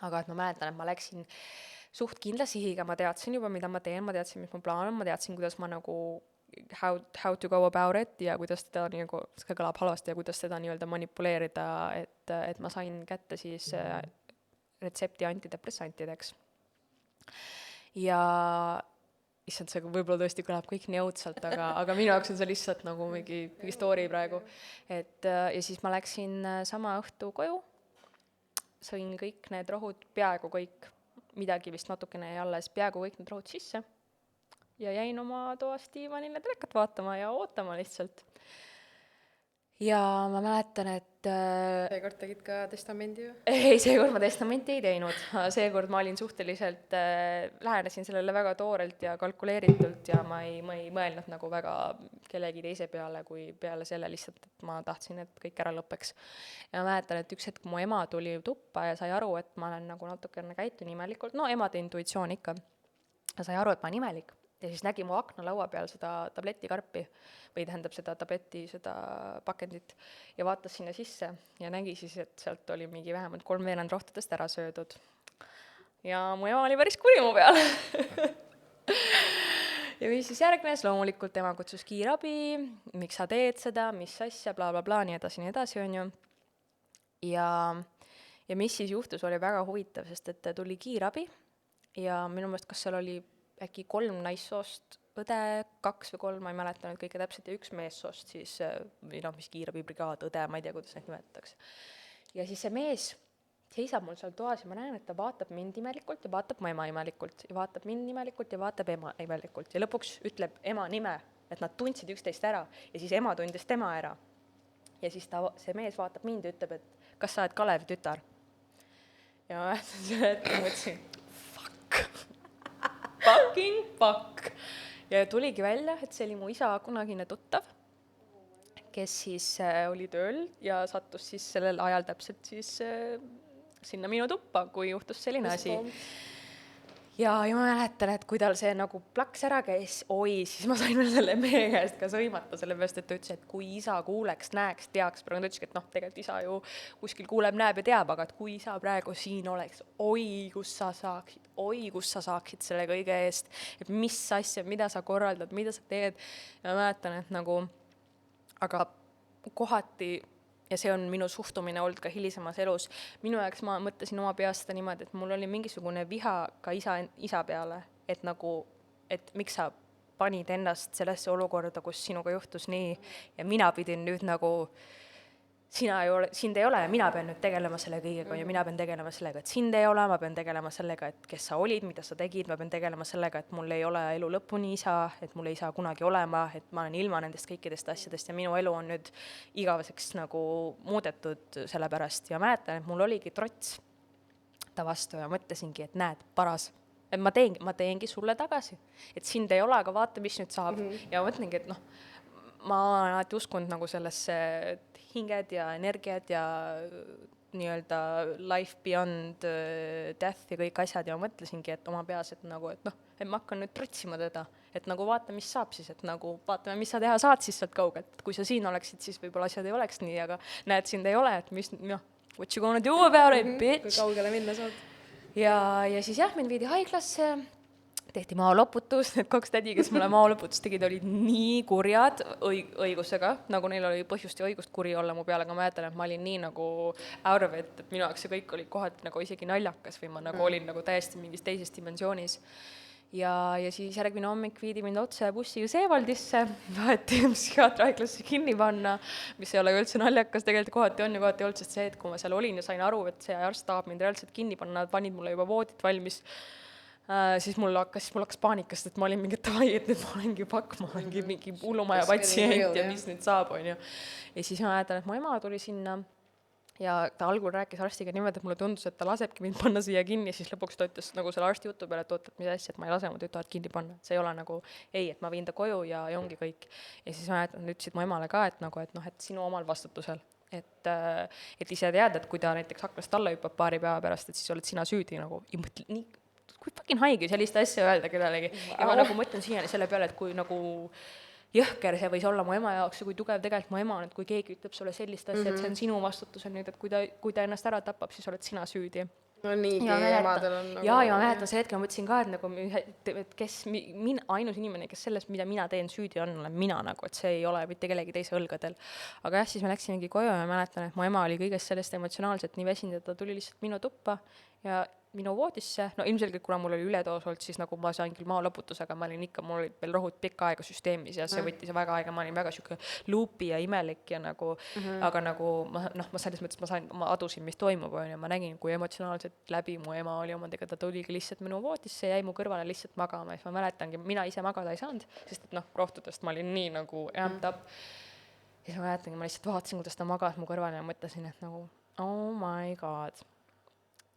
aga et ma mäletan, et ma läksin suht kindla sihiga, ma teadsin juba, mida ma teen, ma teadsin, mis mu plaan on, ma teadsin, kuidas ma nagu how to go about it ja kuidas teda nagu, see kõlab halvasti ja kuidas teda nii-öelda manipuleerida, et ma sain kätte siis retsepti antidepressantideks. Ja issand, see võib-olla tõesti kõlab kõik nii õudselt, aga minu jaoks on see lihtsalt nagu mingi story praegu. Ja siis ma läksin sama õhtu koju, sõin kõik need rohud, peaaegu kõik, midagi vist natukene jäi alles, peaaegu kõik need rohud sisse ja jäin oma toas diivanile telekat vaatama ja ootama lihtsalt. Ja ma mäletan, et seekord tegid ka testamendi ju? Ei, seekord ma testamenti ei teinud. Seekord ma olin suhteliselt, lähenesin sellele väga toorelt ja kalkuleeritult ja ma ei mõelnud nagu väga kellegi teise peale, kui peale selle lihtsalt, et ma tahtsin, et kõik ära lõpeks. Ja ma mäletan, et üks hetk mu ema tuli tuppa ja sai aru, et ma olen nagu natukene käitun imelikult. No emade intuitsioon ikka. Ja sai aru, et ma olen imelik. ja siis nägi mu aknalaua peal seda tabletikarpi või tähendab seda tableti seda pakendit ja vaatas sinna sisse ja nägi siis, et sealt oli mingi vähemalt 3/4 rohtudest ära söödud. Ja mu ema oli päris kuri mu peal. Ja mis siis järgnes, loomulikult tema kutsus kiirabi, miks sa teed seda, mis asja, bla, bla, bla, nii edasi, on ju. Ja mis siis juhtus, oli väga huvitav, sest et tuli kiirabi ja minu meelest, kas seal oli äkki 3 naissoost õde, 2 või 3, ma ei mäleta nüüd kõike täpselt, ja 1 meessoost siis, või noh, mis kiirabibrigaad, õde, ma ei tea, kuidas neid nimetatakse. Ja siis see mees seisab mul seal toas ja ma näen, et ta vaatab mind imelikult ja vaatab mu ema imelikult ja vaatab mind imelikult ja vaatab ema imelikult ja lõpuks ütleb ema nime, et nad tundsid üksteist ära ja siis ema tundis tema ära. Ja siis see mees vaatab mind ja ütleb, et kas sa oled Kalevi tütar? Ja ma mõtlesin, fuck. Ja tuligi välja, et see oli mu isa kunagine tuttav, kes siis oli tööl ja sattus siis sellel ajal täpselt siis sinna minu tuppa, kui juhtus selline asi. Ja ma mäletan, et kui tal see nagu plaks ära käis, siis ma sain selle mehe käest ka sõimata, sellepärast, et ta ütles, et kui isa kuuleks, näeks, teaks, praegu ta ütleski, et tegelikult isa ju kuskil kuuleb, näeb ja teab, aga et kui isa praegu siin oleks, kus sa saaksid selle kõige eest, et mis asja, mida sa korraldad, mida sa teed. Ja ma mäletan, et nagu, aga kohati, ja see on minu suhtumine olnud ka hilisemas elus. Minu jaoks ma mõtlesin oma peast seda niimoodi, et mul oli mingisugune viha ka isa peale, et nagu, et miks sa panid ennast sellesse olukorda, kus sinuga juhtus nii ja mina pidin nüüd nagu, sind ei ole ja mina pean nüüd tegelema selle kõigega ja mina pean tegelema sellega, et sind ei ole, ma pean tegelema sellega, et kes sa olid, mida sa tegid, ma pean tegelema sellega, et mul ei ole elu lõpuni isa, et mul ei saa kunagi olema, et ma olen ilma nendest kõikidest asjadest ja minu elu on nüüd igaveseks nagu muudetud selle pärast ja mäletan, et mul oligi trots ta vastu ja mõtlesingi, et näed, paras, et ma teengi sulle tagasi, et sind ei ole, aga vaata, mis nüüd saab ja ma mõtlengi, et noh, ma olen alati uskunud nagu sellesse hinged ja energiat ja nii-öelda life beyond death ja kõik asjad ja ma mõtlesingi, et oma peas, et nagu, et noh, et ma hakkan nüüd trotsima teda, et nagu vaata, mis saab siis, et nagu vaatame, mis sa teha saad siis sealt kaugelt, et kui sa siin oleksid, siis võib-olla asjad ei oleks nii, aga näed, sind ei ole, et mis, noh, what you gonna do about it, bitch? Kui kaugele minna saad? Ja siis jah, mind viidi haiglasse, tehti maoloputus, need 2 tädi, kes mulle maoloputus tegid, olid nii kurjad õigusega, nagu neil oli põhjust ja õigust kuri olla mu peale, aga ma mäletan, et ma olin nii nagu out of it, et minu jaoks see kõik oli kohati nagu isegi naljakas või ma nagu olin nagu täiesti mingis teises dimensioonis. Ja siis järgmine hommik viidi mind otse bussiga Seevaldisse, vaeti psühhiaatrihaiglasse kinni panna, mis ei ole üldse naljakas, tegelikult kohati on ja kohati ei olnud, sest see, et kui ma seal olin ja sain aru, et see arst tahab mind reaalselt kinni panna, nad panid mulle juba voodit valmis, siis mul hakkas paanikast, et ma olin mingi davai, et nüüd ma olengi mingi hullumaja patsient ja mis nüüd saab, on ju. Ja siis ma mäletan, et mu ema tuli sinna ja ta algul rääkis arstiga niimoodi, et mulle tundus, et ta lasebki mind panna siia kinni ja siis lõpuks ta ütles nagu selle arsti jutu peale, et oot, et mis asja, et ma ei lase mu tütart kinni panna. See ei ole nagu, ei, et ma viin ta koju ja ongi kõik. Ja siis ma mäletan, ütlesid mu emale ka, et nagu, et noh, et sinu omal vastutusel. Et ise tead, et kui ta näiteks aknast alla hüppab paari päeva pärast, et siis oled sina süüdi nagu, ja mõtle, nii, kui fucking haige sellist asja öelda kellelegi. Ja ma nagu mõtlen siiani selle peale, et kui nagu jõhker see võis olla mu ema jaoks ja kui tugev tegelikult mu ema on, et kui keegi ütleb sulle sellist asja, et see on sinu vastutusel nüüd, et kui ta ennast ära tapab, siis oled sina süüdi. No niigi, emadel on nagu... Ja ma mäletan see hetkel, ma mõtlesin ka, et nagu, et kes, ainus inimene, kes selles, mida mina teen süüdi on, olen mina nagu, et see ei ole mitte kellegi teise õlgadel. Aga jah, siis me läksimegi koju ja mäletan, et mu ema oli kõigest sellest emotsionaalselt nii väsinud, et ta tuli lihtsalt minu tuppa ja minu voodisse, no ilmselgelt, kuna mul oli üledoos olnud, siis nagu ma sain küll maoloputus, aga ma olin ikka, mul olid veel rohud pikka aega süsteemis ja see võttis väga aega, ma olin väga siuke luupi ja imelik ja nagu, aga nagu ma selles mõttes ma adusin, mis toimub, ja ma nägin, kui emotsionaalselt läbi mu ema oli omadega, ta tuligi lihtsalt minu voodisse ja jäi mu kõrvale lihtsalt magama, ja siis ma mäletangi, mina ise magada ei saanud, sest et noh, rohtudest ma olin nii nagu amped up. Ja siis ma mäletangi, ma lihtsalt vaatasin, kuidas ta magas mu kõrvale ja mõtlesin, et nagu, oh my god.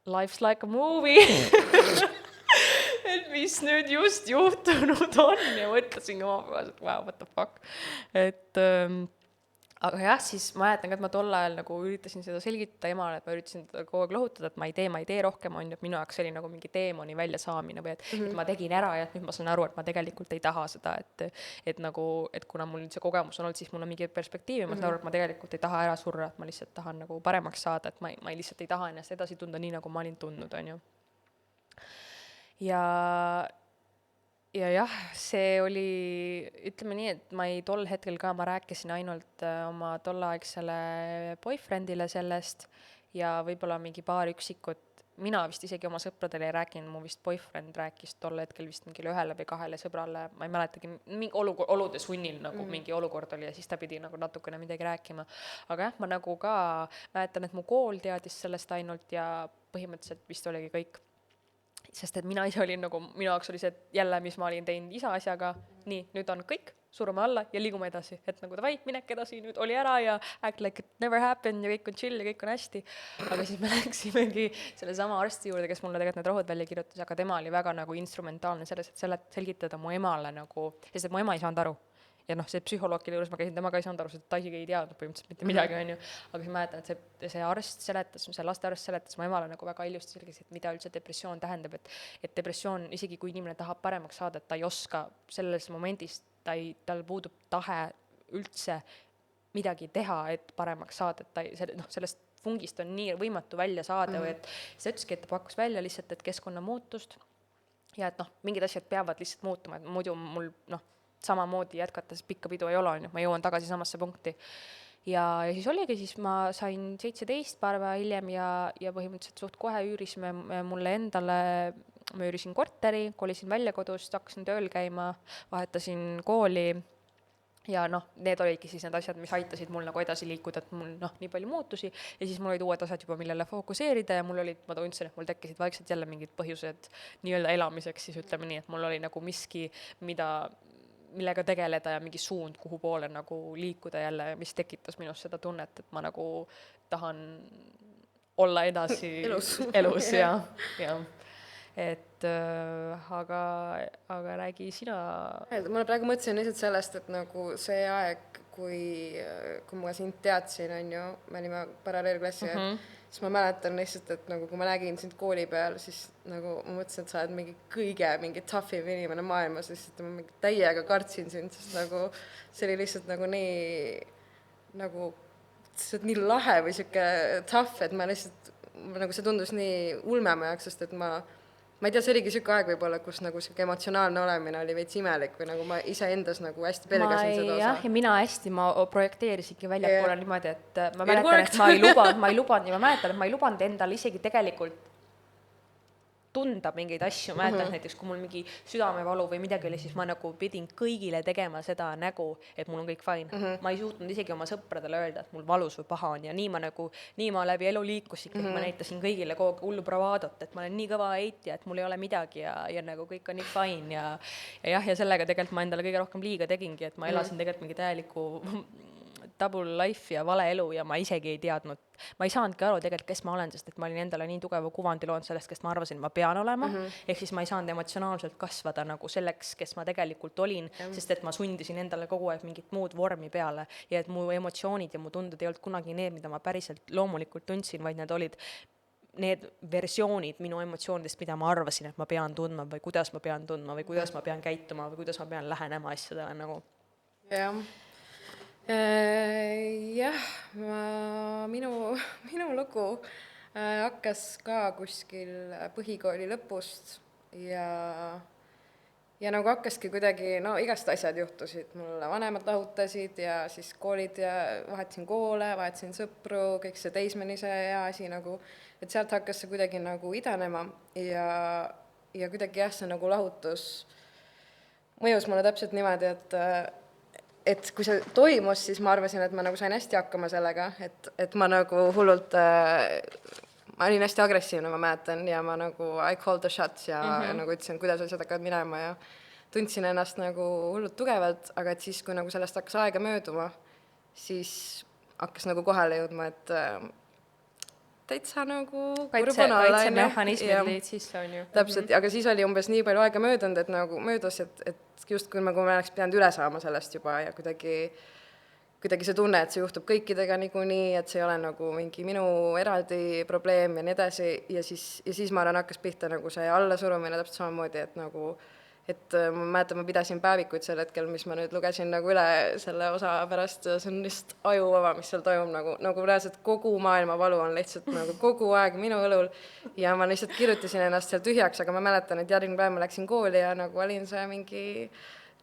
Life's like a movie. Et mis nüüd just juhtunud on ja mõtlesin oma peas, et wow, what the fuck. Et aga jah, siis ma mäletan ka, et ma tol ajal nagu üritasin seda selgitada emale, et ma üritasin teda kogu aeg lohutada, et ma ei tee rohkem, on ju, et minu jaoks oli nagu mingi teemoni väljasaamine või et ma tegin ära ja et nüüd ma saan aru, et ma tegelikult ei taha seda, et nagu, et kuna mul see kogemus on olnud, siis mul on mingi perspektiiv ja ma saan aru, et ma tegelikult ei taha ära surra, et ma lihtsalt tahan nagu paremaks saada, et ma lihtsalt ei taha ennast edasi tunda nii, nagu ma olin tundnud, on ju. Ja jah, see oli, ütleme nii, et tol hetkel ka ma rääkisin ainult oma tolleaegsele boyfriendile sellest ja võib-olla mingi paar üksikut, mina vist isegi oma sõpradele ei rääkinud, mu vist boyfriend rääkis tol hetkel vist mingile 1 või 2 sõbrale, ma ei mäletagi, mingi olude sunnil nagu mingi olukord oli ja siis ta pidi nagu natukene midagi rääkima. Aga jah, ma nagu ka mäletan, et mu kool teadis sellest ainult ja põhimõtteliselt vist oligi kõik. Sest et mina ise olin nagu, minu jaoks oli see jälle, mis ma olin teinud isa asjaga, nii, nüüd on kõik, surume alla ja liigume edasi, et nagu davai, minek edasi, nüüd oli ära ja act like it never happened ja kõik on chill ja kõik on hästi. Aga siis me läksimegi selle sama arsti juurde, kes mulle tegelikult need rohud välja kirjutas, aga tema oli väga nagu instrumentaalne selles, et selgitada mu emale nagu, sest et mu ema ei saanud aru. Ja noh, see psühholoog, kelle juures ma käisin, tema ka ei saanud aru, ta isegi ei teadnud põhimõtteliselt mitte midagi, on ju. Aga siis ma mäletan, et see arst seletas, see lastearst seletas mu emale nagu väga ilusti selgeks, et mida üldse depressioon tähendab, et depressioon, isegi kui inimene tahab paremaks saada, et ta ei oska selles momendis, tal puudub tahe üldse midagi teha, et paremaks saada, et ta ei, sellest fungist on nii võimatu välja saada või et see ütleski, et ta pakkus välja lihtsalt, et keskkonna muutust ja et noh, mingid asjad peavad lihtsalt muutuma, et muidu mul samamoodi jätkates pikka pidu ei ole, on ju, ma jõuan tagasi samasse punkti. Ja siis oligi, siis ma sain 17 päeva hiljem ja põhimõtteliselt suht kohe üürisime mulle endale, ma üürisin korteri, kolisin välja kodust, hakkasin tööl käima, vahetasin kooli ja noh, need olidki siis need asjad, mis aitasid mul nagu edasi liikuda, et mul nii palju muutusi ja siis mul olid uued asjad juba, millele fookuseerida ja ma tundsin, et mul tekkisid vaikselt jälle mingid põhjused nii-öelda elamiseks, siis ütleme nii, et mul oli nagu miski, millega tegeleda ja mingi suund, kuhu poole nagu liikuda jälle, mis tekitas minust seda tunnet, et ma nagu tahan olla edasi elus ja. Et aga räägi sina. Ma praegu mõtlesin lihtsalt sellest, et nagu see aeg, kui ma sind teadsin, on ju, me olime paralleelklassi, siis ma mäletan lihtsalt, et nagu kui ma nägin sind kooli peal, siis nagu ma mõtlesin, et sa oled mingi toughim inimene maailmas, lihtsalt ma täiega kartsin sind, sest nagu see oli lihtsalt nagu nii nagu see nii lahe või siuke tough, et ma lihtsalt nagu see tundus nii ulme mu jaoks, sest et ma ei tea, see oligi siuke aeg võib-olla, kus nagu siuke emotsionaalne olemine oli veits imelik või nagu ma iseendas nagu hästi pelgasin seda osa. Jah, ja mina hästi, ma projekteerisingi väljapoole niimoodi, et ma mäletan, et ma ei lubanud endal isegi tegelikult tunda mingeid asju, mäletan näiteks, kui mul mingi südamevalu või midagi oli, siis ma nagu pidin kõigile tegema seda nägu, et mul on kõik fine. Ma ei suutnud isegi oma sõpradele öelda, et mul valus või paha on ja nii ma läbi elu liikusin, ma näitasin kõigile kogu hullu bravaadot, et ma olen nii kõva eitja, et mul ei ole midagi ja nagu kõik on nii fine ja sellega tegelikult ma endale kõige rohkem liiga tegingi, et ma elasin tegelikult mingi täieliku double life ja vale elu ja ma isegi ei teadnud, ma ei saanudki aru tegelikult, kes ma olen, sest et ma olin endale nii tugeva kuvandi loonud sellest, kes ma arvasin, ma pean olema, ehk siis ma ei saanud emotsionaalselt kasvada nagu selleks, kes ma tegelikult olin, sest et ma sundisin endale kogu aeg mingit muud vormi peale ja et mu emotsioonid ja mu tunded ei olnud kunagi need, mida ma päriselt loomulikult tundsin, vaid need olid need versioonid minu emotsioonidest, mida ma arvasin, et ma pean tundma või kuidas ma pean tundma või kuidas ma pean käituma või kuidas ma pean lähenema asjadele nagu. Jah, minu lugu hakkas ka kuskil põhikooli lõpust ja nagu hakkaski kuidagi, no igast asjad juhtusid, mulle vanemad lahutasid ja siis koolid ja vahetasin koole, vahetasin sõpru, kõik see teismelise hea asi nagu, et sealt hakkas see kuidagi nagu idanema ja kuidagi jah, see nagu lahutus mõjus mulle täpselt niimoodi, et kui see toimus, siis ma arvasin, et ma nagu sain hästi hakkama sellega, et ma nagu hullult, ma olin hästi agressiivne, ma mäletan, ja ma nagu I called the shots ja nagu ütlesin, kuidas asjad hakkavad minema ja tundsin ennast nagu hullult tugevalt, aga et siis, kui nagu sellest hakkas aega mööduma, siis hakkas nagu kohale jõudma, et täitsa nagu kaitsemehhanismid liid sisse on ju. Täpselt, aga siis oli umbes nii palju aega möödunud, et nagu möödus, et just kui ma oleks pidanud üle saama sellest juba ja kuidagi kuidagi see tunne, et see juhtub kõikidega niikuinii, et see ei ole nagu mingi minu eraldi probleem ja nii edasi, ja siis ma arvan, hakkas pihta nagu see allasurumine täpselt samamoodi, et nagu ma mäletan, ma pidasin päevikuid sel hetkel, mis ma nüüd lugesin nagu üle selle osa pärast, see on lihtsalt ajuvaba, mis seal toimub, nagu reaalselt kogu maailma valu on lihtsalt nagu kogu aeg minu õlul ja ma lihtsalt kirjutasin ennast seal tühjaks, aga ma mäletan, et järgmine päev ma läksin kooli ja nagu olin see mingi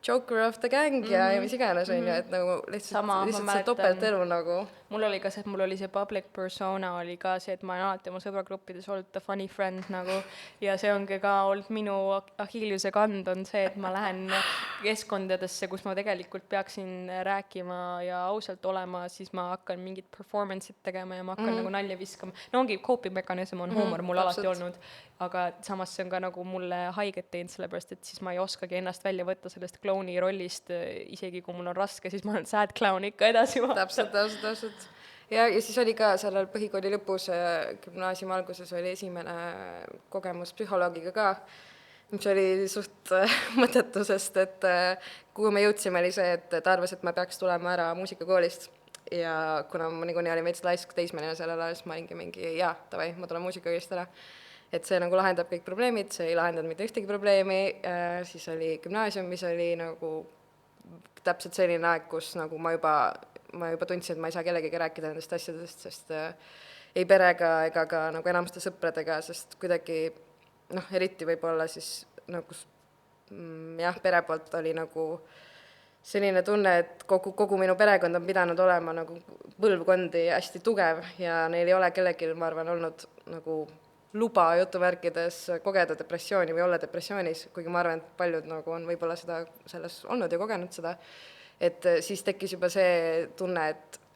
Joker of the gang ja mis iganes on ju, et nagu lihtsalt see topeltelu nagu. Mul oli ka see, et mul oli see public persona oli ka see, et ma olen alati oma sõbragruppides olnud the funny friend nagu ja see ongi ka olnud minu Achilleuse kand on see, et ma lähen keskkondadesse, kus ma tegelikult peaksin rääkima ja ausalt olema, siis ma hakkan mingit performance'it tegema ja ma hakkan nagu nalja viskama. No ongi coping mechanism on huumor mul alati olnud, aga samas see on ka nagu mulle haiget teinud, sellepärast et siis ma ei oskagi ennast välja võtta sellest klouni rollist, isegi kui mul on raske, siis ma olen sad clown ikka edasi. Täpselt. Ja siis oli ka sellel põhikooli lõpus, gümnaasiumi alguses oli esimene kogemus psühholoogiga ka, mis oli suht mõttetu, sest et kuhu me jõudsime oli see, et ta arvas, et ma peaks tulema ära muusikakoolist ja kuna ma niikuinii olin veits laisk teismeline sellel ajal, siis ma olingi mingi davai, ma tulen muusikakoolist ära. Et see nagu lahendab kõik probleemid, see ei lahendanud mitte ühtegi probleemi, siis oli gümnaasium, mis oli nagu täpselt selline aeg, kus nagu ma juba tundsin, et ma ei saa kellegagi rääkida nendest asjadest, sest ei perega ega ka nagu enamuste sõpradega, sest kuidagi eriti võib-olla siis nagu pere poolt oli nagu selline tunne, et kogu minu perekond on pidanud olema nagu põlvkondi hästi tugev ja neil ei ole kellelgi, ma arvan, olnud nagu luba jutuvärkides kogeda depressiooni või olla depressioonis, kuigi ma arvan, et paljud nagu on võib-olla selles olnud ja kogenud seda, et siis tekkis juba see tunne,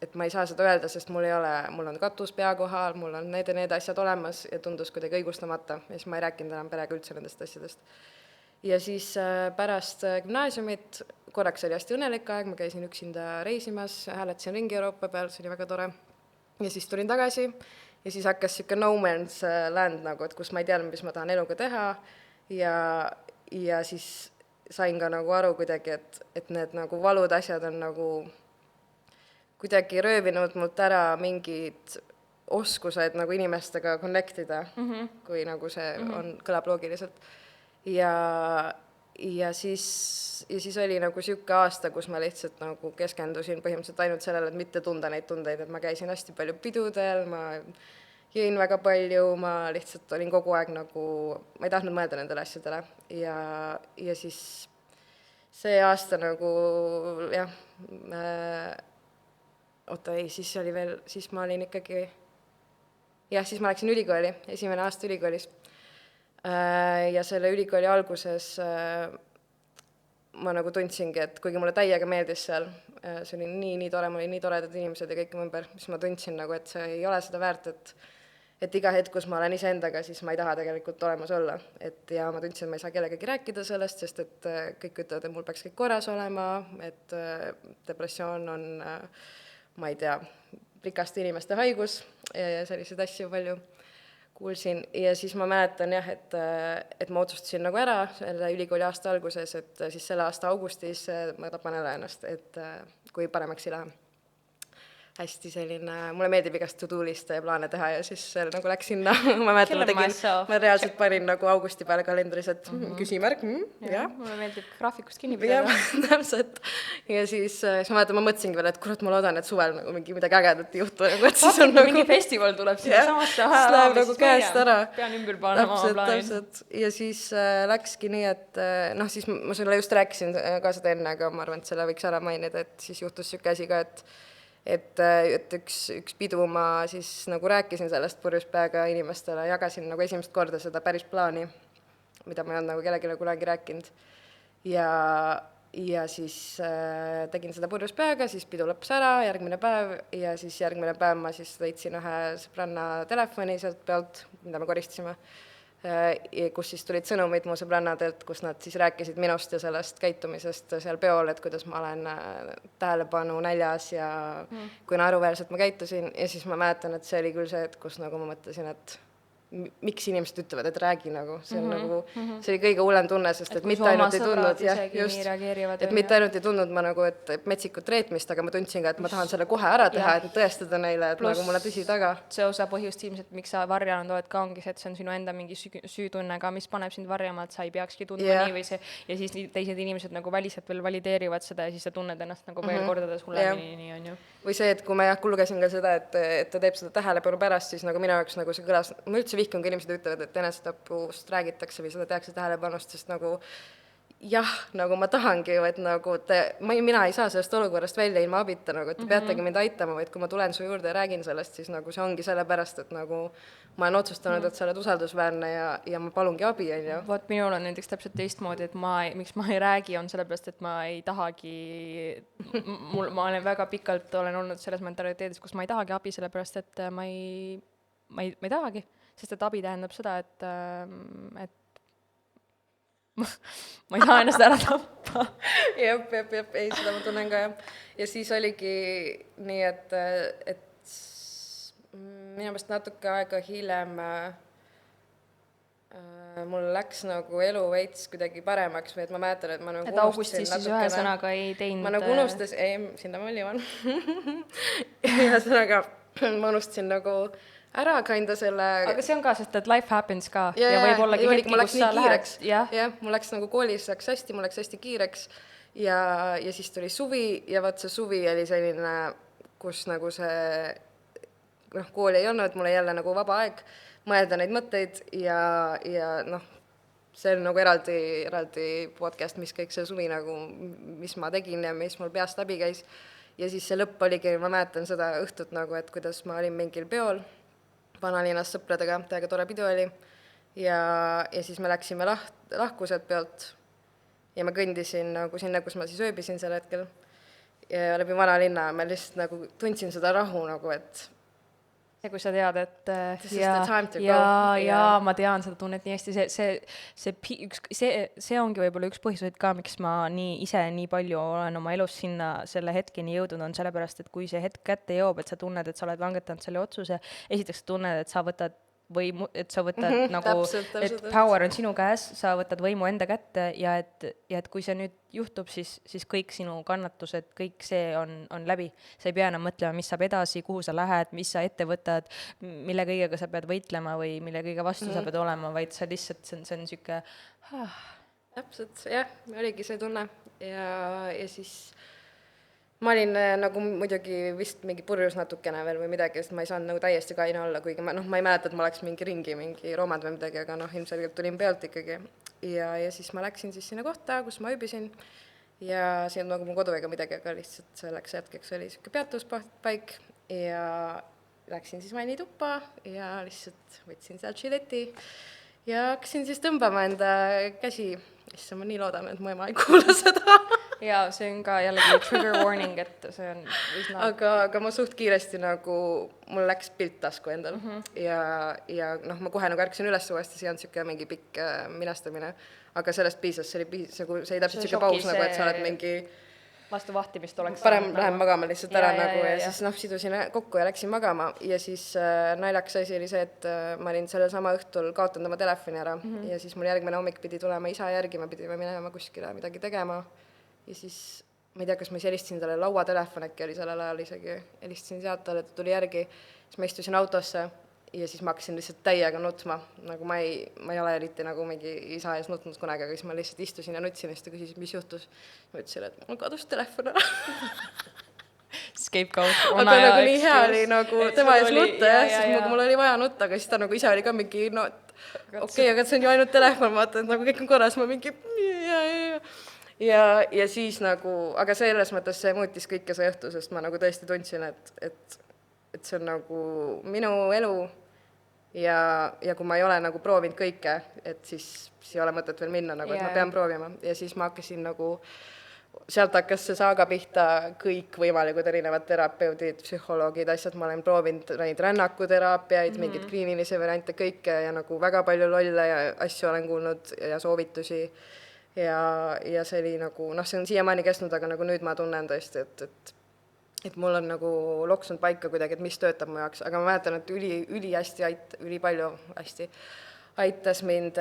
et ma ei saa seda öelda, sest mul on katus pea kohal, mul on need asjad olemas ja tundus kuidagi õigustamata ja siis ma ei rääkinud enam perega üldse nendest asjadest. Ja siis pärast gümnaasiumit korraks oli hästi õnnelik aeg, ma käisin üksinda reisimas, hääletasin ringi Euroopa peal, see oli väga tore ja siis tulin tagasi ja siis hakkas siuke no man's land nagu, et kus ma ei teadnud, mis ma tahan eluga teha ja siis sain ka nagu aru kuidagi, et need nagu valud asjad on nagu kuidagi röövinud mult ära mingid oskused nagu inimestega connect ida, kui nagu see kõlab loogiliselt. Ja siis oli nagu siuke aasta, kus ma lihtsalt nagu keskendusin põhimõtteliselt ainult sellele, et mitte tunda neid tundeid, et ma käisin hästi palju pidudel, ma jõin väga palju, ma lihtsalt olin kogu aeg nagu, ma ei tahtnud mõelda nendele asjadele ja siis see aasta nagu siis ma olin ikkagi, siis ma läksin ülikooli, esimene aasta ülikoolis. Ja selle ülikooli alguses ma nagu tundsingi, et kuigi mulle täiega meeldis seal, see oli nii tore, mul oli nii toredad inimesed ja kõik ümber, siis ma tundsin nagu, et see ei ole seda väärt, et iga hetk, kus ma olen iseendaga, siis ma ei taha tegelikult olemas olla. Ja ma tundsin, et ma ei saa kellegagi rääkida sellest, sest et kõik ütlevad, et mul peaks kõik korras olema, et depressioon on, ma ei tea, rikaste inimeste haigus ja selliseid asju palju kuulsin ja siis ma mäletan et ma otsustasin nagu ära selle ülikooli aasta alguses, et siis selle aasta augustis ma tapan ära ennast, et kui paremaks ei lähe. Hästi selline, mulle meeldib igast to-do-liste ja plaane teha ja siis nagu läks sinna, ma mäletan, ma reaalselt panin nagu augusti peale kalendris, et küsimärk, mulle meeldib graafikust kinni pidada. Täpselt. Ja siis ma mõtlesingi veel, et kurat, ma loodan, et suvel nagu midagi ägedat ei juhtu. Mingi festival tuleb sinna samasse läheb nagu käest ära. Pean ümber plaanima oma plaanid. Ja siis läkski nii, et siis ma sulle just rääkisin ka seda enne, aga ma arvan, et selle võiks ära mainida, et siis juhtus siuke asi ka, et üks pidu ma siis nagu rääkisin sellest purjus peaga inimestele, jagasin nagu esimest korda seda päris plaani, mida ma ei olnud nagu kellelegi kunagi rääkinud. Ja siis tegin seda purjus peaga, siis pidu lõppes ära, järgmine päev ja siis järgmine päev ma siis leidsin ühe sõbranna telefoni sealt pealt, mida me koristasime, kus siis tulid sõnumid mu sõbrannadelt, kus nad siis rääkisid minust ja sellest käitumisest seal peol, et kuidas ma olen tähelepanu näljas ja kui naeruväärselt ma käitusin ja siis ma mäletan, et see oli küll see, et kus nagu ma mõtlesin, et miks inimesed ütlevad, et räägi nagu, see on nagu, see oli kõige hullem tunne, sest et mitte ainult ei tundnud, et mitte ainult ei tundnud ma nagu, et metsikut reetmist, aga ma tundsin ka, et ma tahan selle kohe ära teha, et tõestada neile, et plus, nagu mul on tõsi taga. See osa põhjust ilmselt, miks sa varjanud oled ka ongi see, et see on sinu enda mingi süütunne ka, mis paneb sind varjama, et sa ei peakski tundma nii või see, ja siis teised inimesed nagu väliselt veel valideerivad seda ja siis sa tunned ennast nagu veel kordades hullemini, nii on ju. Või see, et kui ma kulgesin ka seda, et ta teeb seda tähelepanu pärast, siis nagu minu jaoks nagu see kõlas, ma üldse vihkan, kui inimesed ütlevad, et enesetapust räägitakse või seda tehakse tähelepanust, sest nagu jah, nagu ma tahangi ju, et nagu mina ei saa sellest olukorrast välja ilma abita, nagu, et te peategi mind aitama, vaid kui ma tulen su juurde ja räägin sellest, siis nagu see ongi sellepärast, et nagu ma olen otsustanud, et sa oled usaldusväärne ja ma palungi abi, on ju. Vot minul on näiteks täpselt teistmoodi, et miks ma ei räägi, on sellepärast, et ma ei tahagi, ma olen väga pikalt olnud selles mentaliteedis, kus ma ei tahagi abi, sellepärast, et ma ei tahagi, sest et abi tähendab seda, et ma ei taha ennast ära tappa. Jep, ei, seda ma tunnen ka, jah. Ja siis oligi nii, et minu meelest natuke aega hiljem mul läks nagu elu veits kuidagi paremaks või et ma mäletan, et ma nagu et augustis siis ühe sõnaga ei teinud. Ma nagu unustasin, sinna ma olin. Ühe sõnaga ma unustasin nagu ära kinda selle... Aga see on ka, sest et life happens ka ja võib ollagi hetki, kus sa lähed. Jah, mul läks nagu koolis läks hästi, mul läks hästi kiireks ja siis tuli suvi ja vaat see suvi oli selline, kus nagu see kooli ei olnud, mul oli jälle nagu vaba aeg mõelda neid mõtteid ja see on nagu eraldi podcast, mis kõik see suvi nagu, mis ma tegin ja mis mul peast läbi käis ja siis see lõpp oligi, ma mäletan seda õhtut nagu, et kuidas ma olin mingil peol vanalinnas sõpradega, täiega tore pidu oli ja siis me läksime lahku sealt peolt ja ma kõndisin nagu sinna, kus ma siis ööbisin sel hetkel ja läbi vanalinna ma lihtsalt nagu tundsin seda rahu nagu, et ja kui sa tead, et ma tean seda tunnet nii hästi, see ongi võib-olla üks põhjuseid ka, miks ma ise nii palju olen oma elus sinna selle hetkeni jõudnud, on sellepärast, et kui see hetk kätte jõuab, et sa tunned, et sa oled langetanud selle otsuse, esiteks tunned, et sa võtad et sa võtad nagu, et power on sinu käes, sa võtad võimu enda kätte ja et kui see nüüd juhtub, siis kõik sinu kannatused, kõik see on läbi. Sa ei pea enam mõtlema, mis saab edasi, kuhu sa lähed, mis sa ette võtad, mille kõigega sa pead võitlema või mille kõige vastu sa pead olema, vaid sa lihtsalt, see on siuke... Täpselt, jah, oligi see tunne ja siis... Ma olin nagu muidugi vist mingi purjus natukene veel või midagi, sest ma ei saanud nagu täiesti kaine olla, kuigi ma ei mäleta, et ma oleks mingi ringi, mingi roomad või midagi, aga ilmselgelt tulin pealt ikkagi. Ja siis ma läksin siis sinna kohta, kus ma ööbisin ja siin nagu mu kodu ega midagi, aga lihtsalt selleks hetkeks oli siuke peatuspaik ja läksin siis vannituppa ja lihtsalt võtsin seal chileti ja hakkasin siis tõmbama enda käsi. Issa ma nii loodan, et mu ema ei kuula seda. Ja see on ka jällegi trigger warning, et see on üsna... Aga ma suht kiiresti nagu, mul läks pilt tasku endal ja ma kohe nagu ärkasin üles uuesti, see on siuke mingi pikk minastamine, aga sellest piisas, see ei täpselt siuke paus nagu, et sa oled mingi... Vastu vahtimist oleks... Parem lähen magama lihtsalt ära nagu ja siis sidusin kokku ja läksin magama ja siis naljakas asi oli see, et ma olin selle sama õhtul kaotanud oma telefoni ära ja siis mul järgmine hommik pidi tulema isa järgi, me pidime minema kuskile midagi tegema ja siis ma ei tea, kas ma helistasin talle lauatelefon, äkki oli sellel ajal isegi, helistasin sealt talle, ta tuli järgi, siis ma istusin autosse ja siis ma hakkasin lihtsalt täiega nutma, nagu ma ei ole eriti nagu mingi isa ees nutnud kunagi, aga siis ma lihtsalt istusin ja nutsin ja siis ta küsis, mis juhtus. Ma ütlesin, et mul kadus telefon ära. Scapegoat. Aga nagu nii hea oli nagu tema ees nutta ja siis mul oli vaja nutta, aga siis ta nagu ise oli ka mingi, okei, aga see on ju ainult telefon, vaata, et nagu kõik on korras, ma mingi ja siis nagu, aga selles mõttes see muutis kõike see õhtu, sest ma nagu tõesti tundsin, et see on nagu minu elu ja kui ma ei ole nagu proovinud kõike, et siis ei ole mõtet veel minna, nagu, et ma pean proovima. Ja siis ma hakkasin nagu, sealt hakkas see saaga pihta kõik võimalikud erinevad terapeudid, psühholoogid, asjad, ma olen proovinud neid rännakuteraapiaid, mingid kliinilisi variante, kõike ja nagu väga palju lolle ja asju olen kuulnud ja soovitusi ja see oli nagu, see on siiamaani kestnud, aga nagu nüüd ma tunnen tõesti, et mul on nagu loksunud paika kuidagi, et mis töötab mu jaoks, aga ma mäletan, et ülipalju hästi aitas mind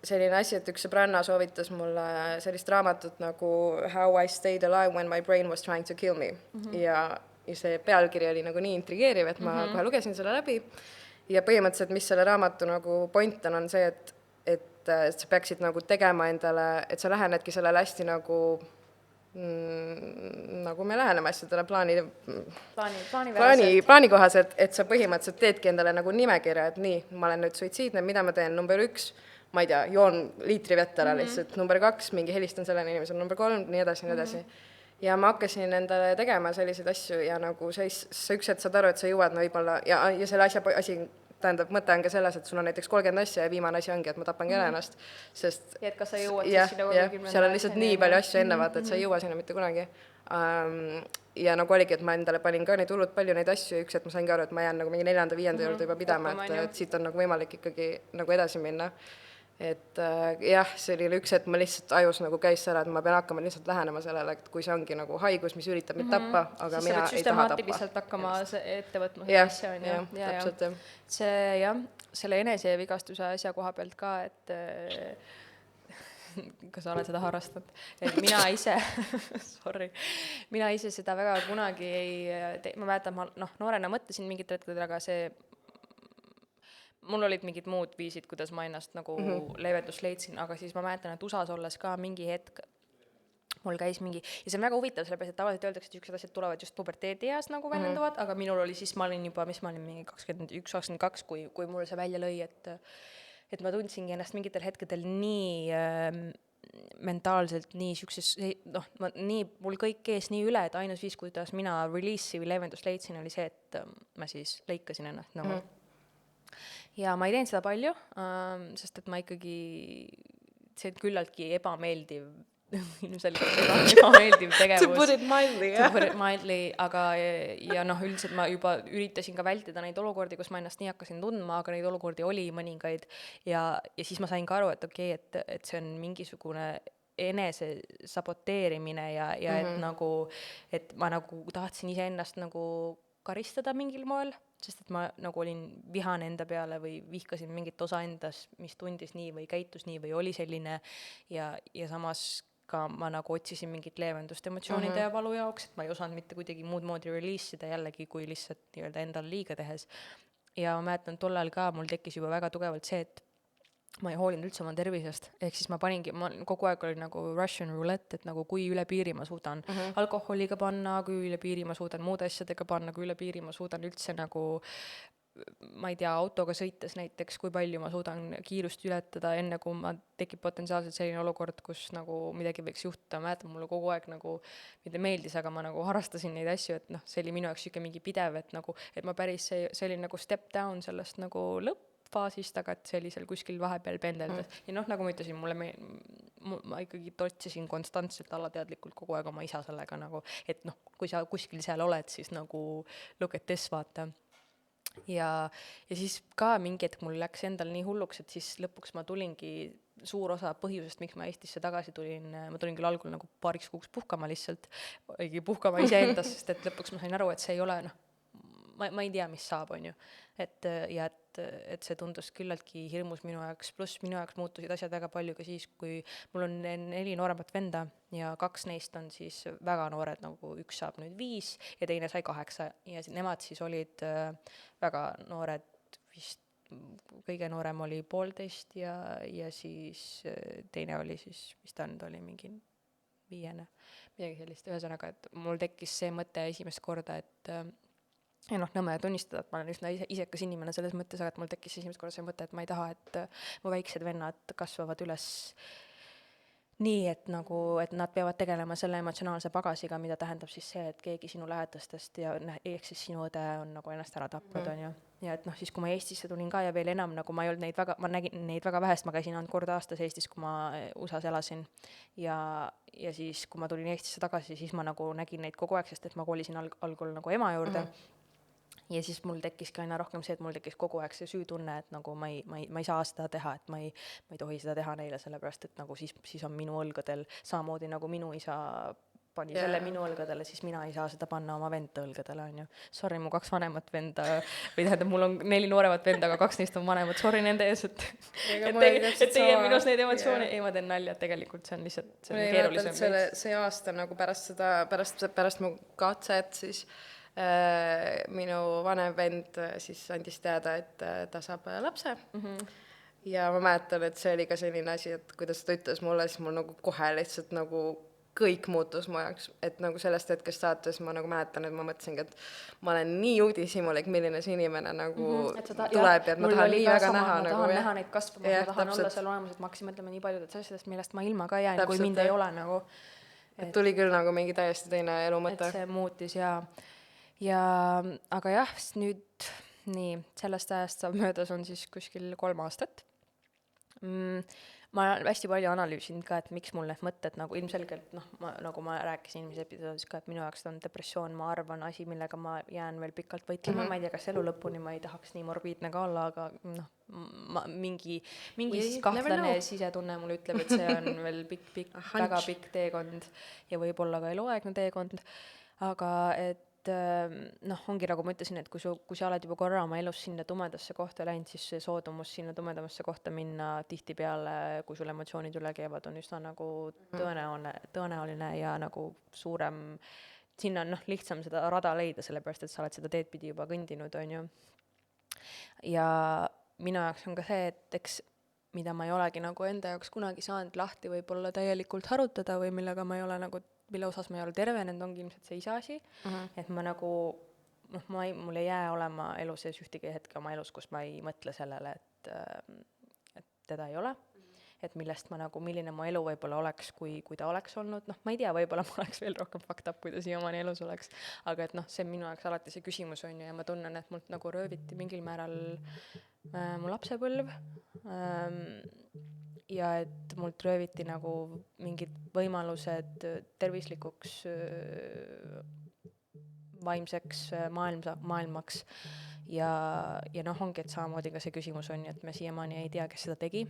selline asi, et üks sõbranna soovitas mulle sellist raamatut nagu How I Stayed Alive When My Brain Was Trying to Kill Me ja see pealkiri oli nagu nii intrigeeriv, et ma kohe lugesin selle läbi ja põhimõtteliselt, mis selle raamatu nagu point on see, et sa peaksid nagu tegema endale, et sa lähenedki sellele hästi nagu me läheneme asjadele plaani kohaselt, et sa põhimõtteliselt teedki endale nagu nimekirja, et nii, ma olen nüüd suitsiidne, mida ma teen, number 1, ma ei tea, joon liitri vett ära lihtsalt, number 2, mingi helistan sellele inimesele, number 3, nii edasi. Ja ma hakkasin endale tegema selliseid asju ja nagu sa üks hetk saad aru, et sa jõuad võib-olla, ja selle asi tähendab, mõte on ka selles, et sul on näiteks 30 asja ja viimane asi ongi, et ma tapan ära ennast, sest ja et kas sa jõuad siis sinna 30 seal on lihtsalt nii palju asju enne vaata, et sa ei jõua sinna mitte kunagi. Ja nagu oligi, et ma endale panin ka neid hullult palju neid asju ja üks hetk ma saingi aru, et ma jään nagu mingi 4.-5. juurde juba pidama, et siit on nagu võimalik ikkagi nagu edasi minna. Et jah, see oli üks hetk, ma lihtsalt ajus nagu käis selle, et ma pean hakkama lihtsalt lähenema sellele, et kui see ongi nagu haigus, mis üritab mind tappa, aga siis mina ei taha tappa. Siis sa pead hakkama ette võtma asja, on ju. Täpselt, jah. See jah, selle enesevigastuse asja koha pealt ka, et kas sa oled seda harrastanud, et mina ise mina ise seda väga kunagi ma mäletan, ma noorena mõtlesin mingit hetkedel, aga mul olid mingid muud viisid, kuidas ma ennast nagu leevendust leidsin, aga siis ma mäletan, et USA-s olles ka mingi hetk mul käis mingi, ja see on väga huvitav, sellepärast, et tavaliselt öeldakse, et üksid asjad tulevad just puberteedi eas nagu väljenduvad, aga minul oli siis, ma olin juba, mingi 21-22, kui mul see välja lõi, et ma tundsingi ennast mingitel hetkedel nii mentaalselt nii siukses, mul kõik ees nii üle, et ainus viis, kuidas mina release'i või leevendust leidsin, oli see, et ma siis lõikasin ennast nagu. Ja ma ei teinud seda palju, sest et ma ikkagi, see on küllaltki ebameeldiv ebameeldiv tegevus. To put it mildly, aga ja üldiselt ma juba üritasin ka vältida neid olukordi, kus ma ennast nii hakkasin tundma, aga neid olukordi oli mõningaid ja siis ma sain ka aru, et okei, et see on mingisugune enese saboteerimine ja et nagu, et ma nagu tahtsin iseennast nagu karistada mingil moel, sest et ma nagu olin vihane enda peale või vihkasin mingit osa endas, mis tundis nii või käitus nii või oli selline ja samas ka ma nagu otsisin mingit leevendust emotsioonide ja valu jaoks, et ma ei osanud mitte kuidagi muud moodi release'ida jällegi kui lihtsalt nii-öelda endal liiga tehes. Ja ma mäletan, tollal ka mul tekkis juba väga tugevalt see, et ma ei hoolinud üldse oma tervisest, ehk siis ma kogu aeg oli nagu Russian roulette, et nagu kui üle piiri ma suudan alkoholiga panna, kui üle piiri ma suudan muude asjadega panna, kui üle piiri ma suudan üldse nagu, ma ei tea, autoga sõites näiteks, kui palju ma suudan kiirust ületada, enne kui ma tekib potentsiaalselt selline olukord, kus nagu midagi võiks juhtuda. Ma mäletan, mulle kogu aeg nagu, mitte meeldis, aga ma nagu harrastasin neid asju, et see oli minu jaoks mingi pidev, et nagu, et ma päris, see oli nagu step down sellest nagu faasist, aga et see oli seal kuskil vahepeal pendeldas. Ja nagu ma ütlesin, ma ikkagi totsisin konstantselt alateadlikult kogu aeg oma isa sellega nagu, et kui sa kuskil seal oled, siis nagu look at this, vaata. Ja siis ka mingi hetk mul läks endal nii hulluks, et siis lõpuks ma tulingi suur osa põhjusest, miks ma Eestisse tagasi tulin, ma tulin küll algul nagu paariks kuuks puhkama lihtsalt, puhkama iseendas, sest et lõpuks ma sain aru, et see ei ole, ma ei tea, mis saab, on ju. Et see tundus küllaltki hirmus minu jaoks, pluss minu jaoks muutusid asjad väga palju ka siis, kui mul on 4 nooremat venda ja 2 neist on siis väga noored, nagu üks saab nüüd 5 ja teine sai 8 ja nemad siis olid väga noored, vist kõige noorem oli 1,5 ja siis teine oli siis, mis ta nüüd oli, mingi 5, midagi sellist, ühesõnaga, et mul tekkis see mõte esimest korda, et ja nõme tunnistada, et ma olen üsna isekas inimene selles mõttes, aga et mul tekkis esimest korda see mõte, et ma ei taha, et mu väiksed vennad kasvavad üles nii, et nagu, et nad peavad tegelema selle emotsionaalse pagasiga, mida tähendab siis see, et keegi sinu lähedastest ja ehk siis sinu õde on nagu ennast ära tapnud, on ju. Ja et siis, kui ma Eestisse tulin ka ja veel enam, nagu ma ei olnud ma nägin neid väga vähest, ma käisin ainult kord aastas Eestis, kui ma USA-s elasin. Ja siis, kui ma tulin Eestisse tagasi, siis ma nagu nägin neid kogu aeg, sest et ma kolisin algul nagu ema juurde. Ja siis mul tekkiski aina rohkem see, et mul tekkis kogu aeg see süütunne, et nagu ma ei saa seda teha, et ma ei tohi seda teha neile, sellepärast, et nagu siis on minu õlgadel samamoodi nagu minu isa pani selle minu õlgadele, siis mina ei saa seda panna oma venda õlgadele, on ju. Sorry, mu 2 vanemat venda, või tähendab, mul on 4 nooremat venda, aga 2 neist on vanemad, sorry nende ees, et teie minus neid emotsioone, ei ma teen nalja, et tegelikult see on lihtsalt, see on keerulisem. See aasta nagu pärast mu katset siis minu vanem vend siis andis teada, et ta saab lapse. Ja ma mäletan, et see oli ka selline asi, et kuidas ta ütles mulle, siis mul nagu kohe lihtsalt nagu kõik muutus mu jaoks, et nagu sellest hetkest saates ma nagu mäletan, et ma mõtlesingi, et ma olen nii uudishimulik, milline see inimene nagu tuleb ja et ma tahan nii väga näha. Ma tahan näha neid kasvama, ma tahan olla seal olemas, et ma hakkasin mõtlema nii paljudest asjadest, millest ma ilma ka jään, kui mind ei ole nagu. Et tuli küll nagu mingi täiesti teine elu mõte. Et see muutis ja aga jah, nüüd nii, sellest ajast saab möödas on siis kuskil 3 aastat. Ma hästi palju analüüsinud ka, et miks mul need mõtted nagu ilmselgelt, nagu ma rääkisin inimese episoodis ka, et minu jaoks on depressioon, ma arvan, asi, millega ma jään veel pikalt võitlema, ma ei tea, kas elu lõpuni ma ei tahaks nii morbiidne ka olla, aga mingi siis kahtlane sisetunne mul ütleb, et see on veel väga pikk teekond ja võib-olla ka eluaegne teekond, aga et ongi nagu ma ütlesin, et kui sa oled juba korra oma elus sinna tumedasse kohta läinud, siis see soodumus sinna tumedamasse kohta minna tihtipeale, kui sul emotsioonid üle käivad, on üsna nagu tõenäoline ja nagu suurem, sinna on lihtsam seda rada leida, sellepärast, et sa oled seda teed pidi juba kõndinud, on ju. Ja minu jaoks on ka see, et eks mida ma ei olegi nagu enda jaoks kunagi saanud lahti võib-olla täielikult harutada või millega ma ei ole nagu mille osas ma ei ole tervenenud, ongi ilmselt see isa asi, et ma nagu, mul ei jää olema elu sees ühtegi hetke oma elus, kus ma ei mõtle sellele, et teda ei ole, et millest ma nagu, milline mu elu võib-olla oleks, kui ta oleks olnud, ma ei tea, võib-olla ma oleks veel rohkem fucked up, kui ta siiamaani elus oleks, aga et see minu jaoks alati see küsimus on ju ja ma tunnen, et mult nagu rööviti mingil määral mu lapsepõlv, ja et mult rööviti nagu mingid võimalused tervislikuks vaimseks maailmaks ja ongi, et samamoodi ka see küsimus on, et me siiamaani ei tea, kes seda tegi.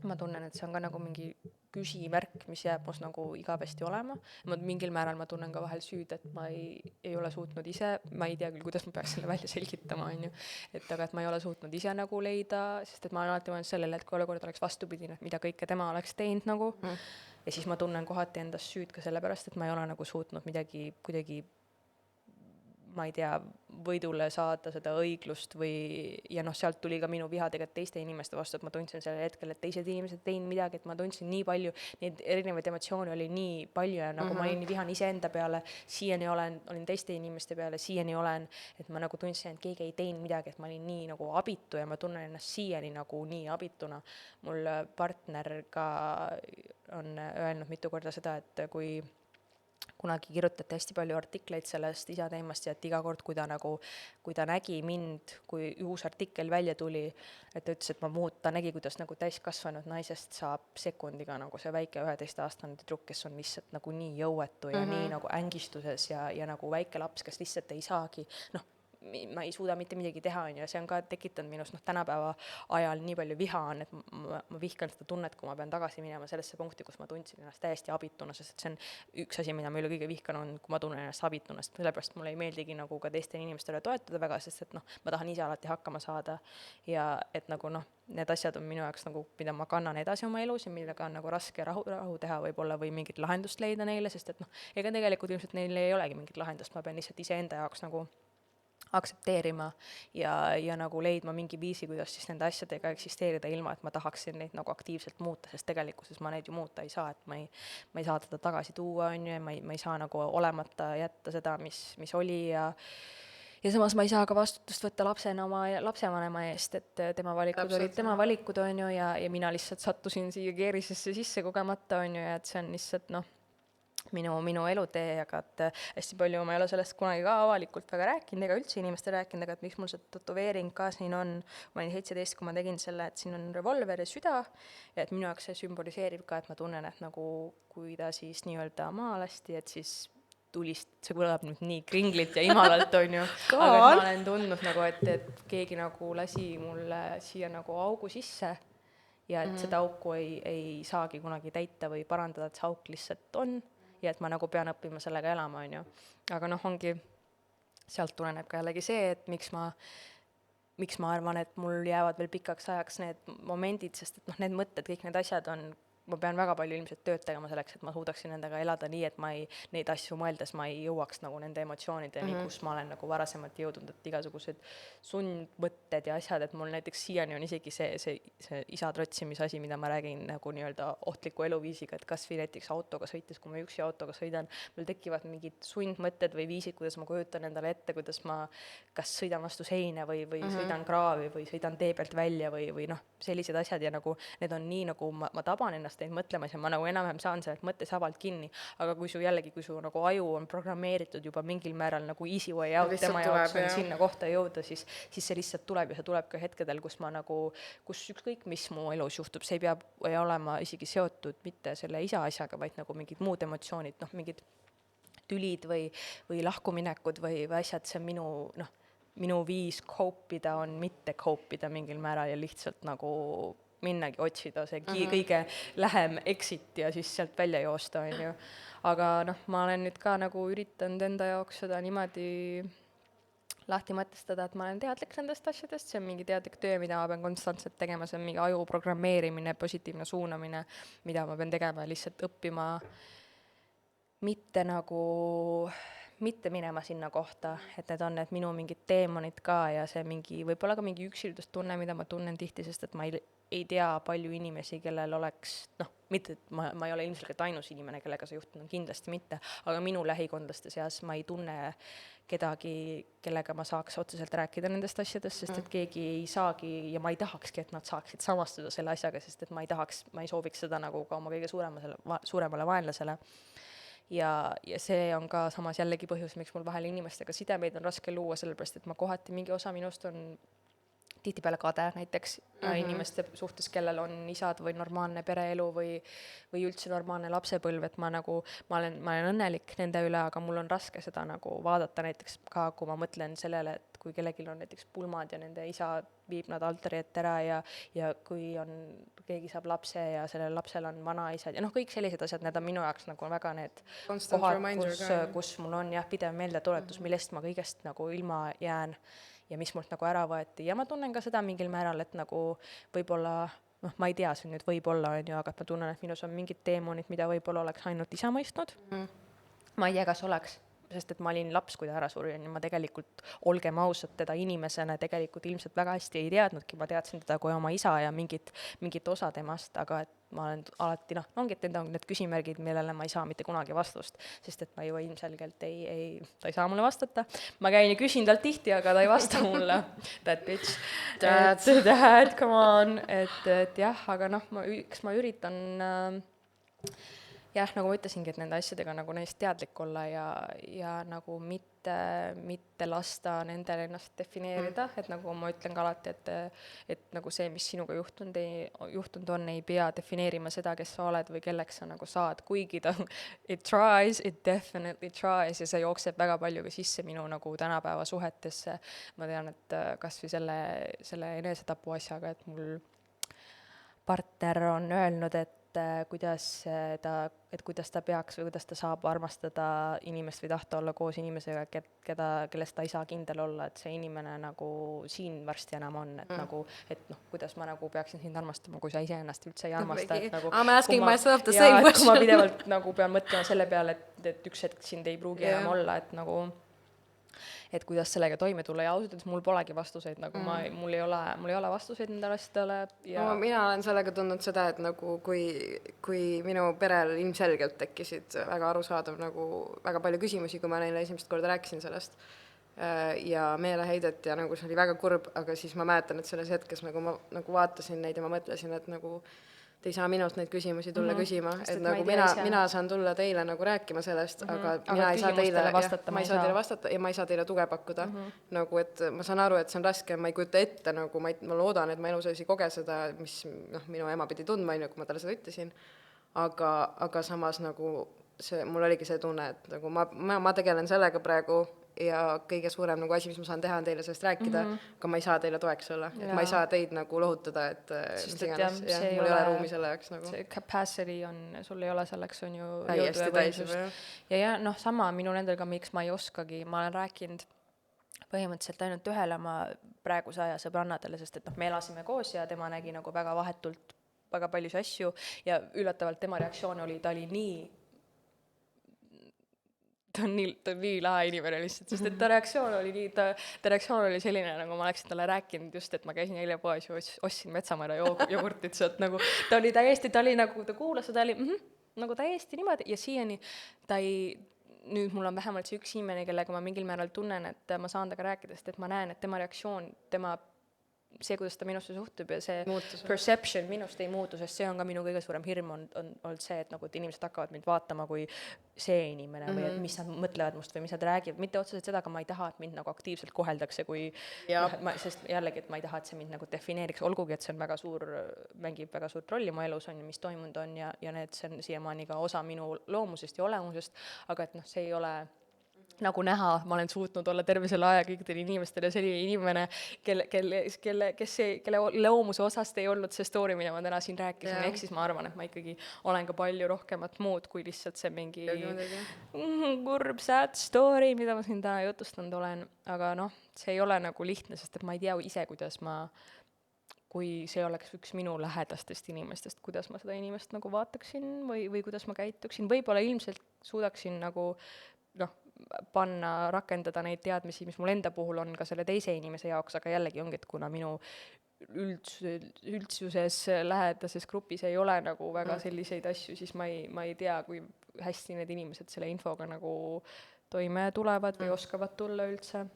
Ma tunnen, et see on ka nagu mingi küsimärk, mis jääb must nagu igavesti olema. Mingil määral ma tunnen ka vahel süüd, et ma ei ole suutnud ise, ma ei tea küll, kuidas ma peaks selle välja selgitama, on ju. Aga et ma ei ole suutnud ise nagu leida, sest et ma olen alati mõelnud sellele, et kui olukord oleks vastupidine, et mida kõike tema oleks teinud nagu. Ja siis ma tunnen kohati endast süüd ka sellepärast, et ma ei ole nagu suutnud midagi kuidagi, ma ei tea, võidule saada seda õiglust või, ja sealt tuli ka minu viha tegelikult teiste inimeste vastu, et ma tundsin sellel hetkel, et teised inimesed teinud midagi, et ma tundsin nii palju, neid erinevaid emotsioone oli nii palju ja nagu ma olin nii vihan iseenda peale, siiani olin teiste inimeste peale, siiani olen, et ma nagu tundsin, et keegi ei teinud midagi, et ma olin nii nagu abitu ja ma tunnen ennast siiani nagu nii abituna. Mul partner ka on öelnud mitu korda seda, et kui kunagi kirjutati hästi palju artikleid sellest isa teemast ja et iga kord, kui ta nägi mind, kui uus artikkel välja tuli, et ta ütles, et ta nägi, kuidas nagu täiskasvanud naisest saab sekundiga nagu see väike 11-aastane tüdruk, kes on lihtsalt nagu nii jõuetu ja nii nagu ängistuses ja nagu väike laps, kes lihtsalt ei saagi, ma ei suuda mitte midagi teha, on ju, ja see on ka tekitanud minus tänapäeva ajal nii palju viha on, et ma vihkan seda tunnet, kui ma pean tagasi minema sellesse punkti, kus ma tundsin ennast täiesti abituna, sest see on üks asi, mida ma üle kõige vihkan on, kui ma tunnen ennast abituna, sest sellepärast mulle ei meeldigi nagu ka teistele inimestele toetada väga, sest et ma tahan ise alati hakkama saada ja et nagu need asjad on minu jaoks nagu, mida ma kannan edasi oma elus ja millega on nagu raske rahu teha võib-olla või mingit lahendust leida neile, sest et ega tegelikult ilmselt neil ei olegi mingit lahendust, ma pean lihtsalt iseenda jaoks nagu aktsepteerima ja nagu leidma mingi viisi, kuidas siis nende asjadega eksisteerida ilma, et ma tahaksin neid nagu aktiivselt muuta, sest tegelikkuses ma neid ju muuta ei saa, et ma ei saa teda tagasi tuua, on ju, ja ma ei saa nagu olemata jätta seda, mis oli ja samas ma ei saa ka vastutust võtta lapsena oma lapsevanema eest, et tema valikud olid tema valikud, on ju, ja mina lihtsalt sattusin siia keerisesse sisse kogemata, on ju, ja et see on lihtsalt minu elutee, aga et hästi palju ma ei ole sellest kunagi ka avalikult väga rääkinud ega üldse inimestele rääkinud, aga et miks mul see tätoveering ka siin on, ma olin 17, kui ma tegin selle, et siin on revolver ja süda ja et minu jaoks see sümboliseerib ka, et ma tunnen, et nagu kui ta siis nii-öelda maha lasti, et siis see kõlab nüüd nii kringlilt ja imalalt, on ju, aga et ma olen tundnud nagu, et keegi nagu lasi mulle siia nagu augu sisse ja et seda auku ei saagi kunagi täita või parandada, et see auk lihtsalt on. ja et ma nagu pean õppima sellega elama, on ju. Aga noh, ongi, sealt tuleneb ka jällegi see, et miks ma arvan, et mul jäävad veel pikaks ajaks need momendid, sest et noh, need mõtted, kõik need asjad ma pean väga palju ilmselt tööd tegema selleks, et ma suudaksin nendega elada nii, et neid asju mõeldes ma ei jõuaks nagu nende emotsioonideni, kus ma olen nagu varasemalt jõudnud, et igasugused sundmõtted ja asjad, et mul näiteks siiani on isegi see isa trotsimise asi, mida ma räägin nagu nii-öelda ohtliku eluviisiga, et kas või näiteks autoga sõites, kui ma üksi autoga sõidan, mul tekivad mingid sundmõtted või viisid, kuidas ma kujutan endale ette, kuidas ma kas sõidan vastu seina või sõidan kraavi või sõidan tee pealt välja või noh, sellised asjad ja nagu need on nii, nagu ma taban ennast neid mõtlemas ja ma nagu enam-vähem saan sellelt mõttesabalt kinni, aga kui su nagu aju on programmeeritud juba mingil määral nagu easy way out, tema jaoks on sinna kohta jõuda, siis see lihtsalt tuleb ja see tuleb ka hetkedel, kus ükskõik, mis mu elus juhtub, see ei pea olema isegi seotud mitte selle isa asjaga, vaid nagu mingid muud emotsioonid, noh, mingid tülid või lahkuminekud või asjad, see on minu viis cope'ida on mitte cope'ida mingil määral ja lihtsalt nagu minnagi otsida see kõige lähem exit ja siis sealt välja joosta, on ju. Aga noh, ma olen nüüd ka nagu üritanud enda jaoks seda niimoodi lahti mõtestada, et ma olen teadlik nendest asjadest, see on mingi teadlik töö, mida ma pean konstantselt tegema, see on mingi aju programmeerimine, positiivne suunamine, mida ma pean tegema ja lihtsalt õppima mitte minema sinna kohta, et need on need minu mingid teemonid ka ja see võib-olla ka mingi üksildustunne, mida ma tunnen tihti, sest et ma ei tea palju inimesi, kellel oleks, mitte, et ma ei ole ilmselgelt ainus inimene, kellega see juhtunud on, kindlasti mitte, aga minu lähikondlaste seas ma ei tunne kedagi, kellega ma saaks otseselt rääkida nendest asjadest, sest et keegi ei saagi ja ma ei tahakski, et nad saaksid samastuda selle asjaga, sest et ma ei sooviks seda nagu ka oma kõige suuremale vaenlasele. Ja see on ka samas jällegi põhjus, miks mul vahel inimestega sidemeid on raske luua, sellepärast et ma kohati mingi osa minust on tihtipeale kade näiteks inimeste suhtes, kellel on isad või normaalne pereelu või üldse normaalne lapsepõlv, et ma olen õnnelik nende üle, aga mul on raske seda nagu vaadata näiteks ka, kui ma mõtlen sellele, et kui kellelgi on näiteks pulmad ja nende isa viib nad altari ette ära ja kui keegi saab lapse ja sellel lapsel on vanaisad ja kõik sellised asjad, need on minu jaoks nagu väga need Constant kohad, kus mul on pidev meeldetuletus, millest ma kõigest nagu ilma jään ja mis mult nagu ära võeti ja ma tunnen ka seda mingil määral, et nagu võib-olla, ma ei tea, see nüüd võib-olla on ju, aga ma tunnen, et minus on mingid teemonid, mida võib-olla oleks ainult isa mõistnud. Ma ei tea, kas oleks, sest et ma olin laps, kui ta ära suri, ja ma tegelikult, olgem ausad, teda inimesena tegelikult ilmselt väga hästi ei teadnudki, ma teadsin teda kui oma isa ja mingit osa temast, aga et ma olen alati, ongi, et need on need küsimärgid, millele ma ei saa mitte kunagi vastust, sest et ma ju ilmselgelt ta ei saa mulle vastata. Ma käin ja küsin talt tihti, aga ta ei vasta mulle. That bitch. Dad, come on. Et jah, aga eks ma üritan nagu ma ütlesingi, et nende asjadega nagu neist teadlik olla ja nagu mitte lasta nendel ennast defineerida, et nagu ma ütlen ka alati, et nagu see, mis sinuga juhtunud on, ei pea defineerima seda, kes sa oled või kelleks sa nagu saad, kuigi it definitely tries ja see jookseb väga palju ka sisse minu nagu tänapäeva suhetesse. Ma tean, et kas või selle enesetapu asjaga, et mul partner on öelnud, et kuidas ta peaks või kuidas ta saab armastada inimest või tahta olla koos inimesega, kellest ta ei saa kindel olla, et see inimene nagu siin varsti enam on, et kuidas ma nagu peaksin sind armastama, kui sa iseennast üldse ei armasta. I'm asking myself the same question. Kui ma pidevalt nagu pean mõtlema selle peale, et üks hetk sind ei pruugi enam olla, et kuidas sellega toime tulla ja ausalt, et mul polegi vastuseid, mul ei ole vastuseid nendele asjadele. Ja mina olen sellega tundnud seda, et nagu kui minu perel ilmselgelt tekkisid väga arusaadav nagu väga palju küsimusi, kui ma neile esimest korda rääkisin sellest ja meeleheidet ja nagu see oli väga kurb, aga siis ma mäletan, et selles hetkes nagu ma nagu vaatasin neid ja ma mõtlesin, et nagu te ei saa minust neid küsimusi tulla küsima, et nagu mina saan tulla teile nagu rääkima sellest, aga mina ei saa teile vastata ja ma ei saa teile tuge pakkuda. Nagu, et ma saan aru, et see on raske, ma ei kujuta ette, nagu ma loodan, et ma elus ei koge seda, mis minu ema pidi tundma, kui ma talle seda ütlesin, aga samas nagu mul oligi see tunne, et nagu ma tegelen sellega praegu ja kõige suurem nagu asi, mis ma saan teha, on teile sellest rääkida, aga ma ei saa teile toeks olla. Et ma ei saa teid nagu lohutada, et mis iganes, mul ei ole ruumi selle jaoks nagu. See capacity on, sul ei ole selleks, on ju täiesti täisib, ja noh, sama minu nendega, miks ma ei oskagi, ma olen rääkinud põhimõtteliselt ainult ühele oma praeguse aja sõbrannadele, sest et noh, me elasime koos ja tema nägi nagu väga vahetult väga paljusid asju ja üllatavalt tema reaktsioon oli, ta on nii lahe inimene lihtsalt, sest et ta reaktsioon oli selline, nagu ma oleksin talle rääkinud just, et ma käisin eile poes ja ostsin Metsamõõra jogurtit sealt nagu, ta oli nagu, ta kuulas ja ta oli nagu täiesti niimoodi ja siiani nüüd mul on vähemalt see üks inimene, kellega ma mingil määral tunnen, et ma saan temaga rääkida, sest et ma näen, et tema reaktsioon, see, kuidas ta minusse suhtub ja see perception minust ei muutu, sest see on ka minu kõige suurem hirm on olnud see, et nagu et inimesed hakkavad mind vaatama kui see inimene või et mis nad mõtlevad must või mis nad räägivad, mitte otseselt seda, aga ma ei taha, et mind nagu aktiivselt koheldakse kui sest jällegi, et ma ei taha, et see mind nagu defineeriks, olgugi, et see on mängib väga suurt rolli mu elus on ja mis toimunud on ja see on siiamaani ka osa minu loomusest ja olemusest, aga et noh, see ei ole nagu näha, ma olen suutnud olla terve selle aja kõikidele inimestele selline inimene, kelle loomuse osast ei olnud see story, mida ma täna siin rääkisin, ehk siis ma arvan, et ma ikkagi olen ka palju rohkemat muud kui lihtsalt see mingi kurb sad story, mida ma siin täna jutustanud olen, aga noh, see ei ole nagu lihtne, sest et ma ei tea ise, kui see oleks üks minu lähedastest inimestest, kuidas ma seda inimest nagu vaataksin või kuidas ma käituksin, võib-olla ilmselt suudaksin nagu rakendada neid teadmisi, mis mul enda puhul on ka selle teise inimese jaoks, aga jällegi ongi, et kuna minu üldsuses lähedases grupis ei ole nagu väga selliseid asju, siis ma ei tea, kui hästi need inimesed selle infoga nagu toime tulevad või oskavad tulla üldse.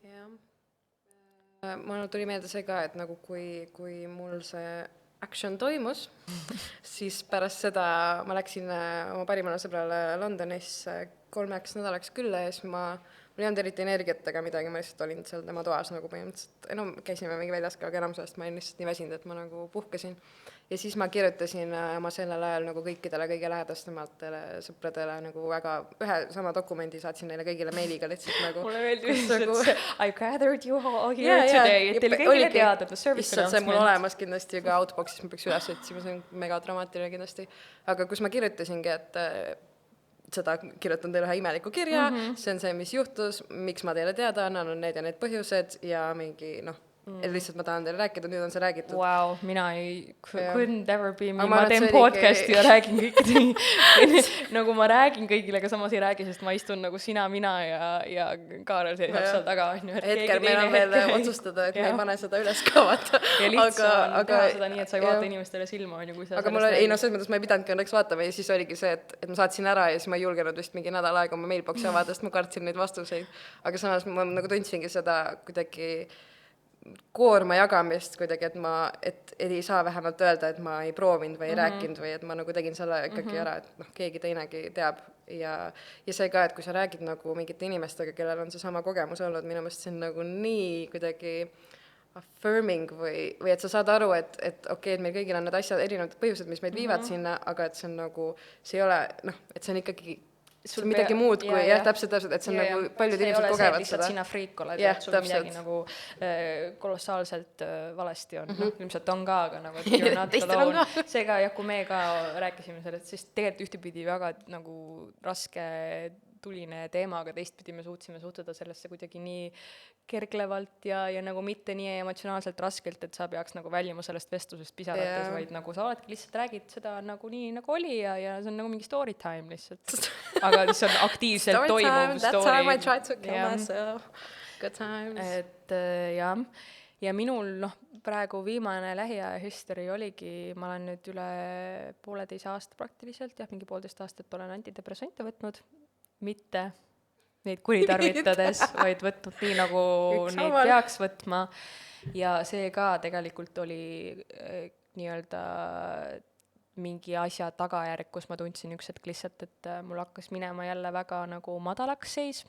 Jah. Mul tuli meelde see ka, et nagu kui mul see action toimus, siis pärast seda ma läksin oma parimale sõbrale Londonis 3 nädalaks külla ja siis mul ei olnud eriti energiat ega midagi, ma lihtsalt olin seal tema toas nagu põhimõtteliselt, käisime mingi väljas ka enamusest, ma olin lihtsalt nii väsinud, et ma nagu puhkasin. Ja siis ma kirjutasin oma sellel ajal nagu kõikidele kõige lähedastamatele sõpradele nagu väga ühe sama dokumendi saatsin neile kõigile meiliga lihtsalt nagu. Mulle meeldis, et I gathered you all here today, et teile kõigile teada, the service announcement. See mul olemas kindlasti ka Outboxis, ma peaks üles otsima, see on mega dramaatiline kindlasti. Aga kus ma kirjutasingi, et seda kirjutan teile ühe imeliku kirja, see on see, mis juhtus, miks ma teile teada annan, on need ja need põhjused ja mingi lihtsalt ma tahan teile rääkida, nüüd on see räägitud. Wow, mina couldn't ever be me, ma teen podcasti ja räägin kõikidele, nagu ma räägin kõigile, aga samas ei räägi, sest ma istun nagu sina, mina ja Kaarel seisab seal taga. Hetkel meil on veel otsustada, et me ei pane seda üles kavata. Ja lihtsalt on teha seda nii, et sa ei vaata inimestele silma. Aga mul ei selles mõttes ma ei pidanudki õnneks vaatama ja siis oligi see, et ma saatsin ära ja siis ma ei julgenud vist mingi nädal aega oma mailboxi avada, sest ma kartsin neid vastuseid. Aga samas ma nagu tundsingi seda kuidagi koorma jagamist kuidagi, et ei saa vähemalt öelda, et ma ei proovinud või ei rääkinud või et ma nagu tegin selle ikkagi ära, et keegi teinegi teab ja see ka, et kui sa räägid nagu mingite inimestega, kellel on see sama kogemus olnud, minu meelest see on nagu nii kuidagi affirming või et sa saad aru, et okei, et meil kõigil on need asjad, erinevad põhjused, mis meid viivad sinna, aga et see on nagu, see ei ole, et see on ikkagi sul midagi muud kui, täpselt, et see on nagu paljud inimesed kogevad seda. See ei ole see, lihtsalt sina friik oled, et sul midagi nagu kolossaalselt valesti on. Ilmselt on ka, aga nagu, et you're not alone. See ka, kui me ka rääkisime sellest, siis tegelikult ühtepidi väga nagu raske tuline teema, aga teistpidi me suutsime suhtuda sellesse kuidagi nii kerglevalt ja nagu mitte nii emotsionaalselt raskelt, et sa peaks nagu väljuma sellest vestlusest pisarates, vaid nagu sa oledki lihtsalt räägid seda nagu nii nagu oli ja see on nagu mingi story time lihtsalt. Aga see on aktiivselt toimuv story. That time I tried to kill myself. Good times. Et jah. Ja minul praegu viimane lähiaja history oligi, ma olen nüüd üle 1,5 aasta praktiliselt, mingi 1,5 aastat olen antidepressante võtnud, mitte neid kuritarvitades, vaid võtnud nii, nagu neid peaks võtma. Ja see ka tegelikult oli nii-öelda mingi asja tagajärg, kus ma tundsin üks hetk lihtsalt, et mul hakkas minema jälle väga nagu madalaks seis.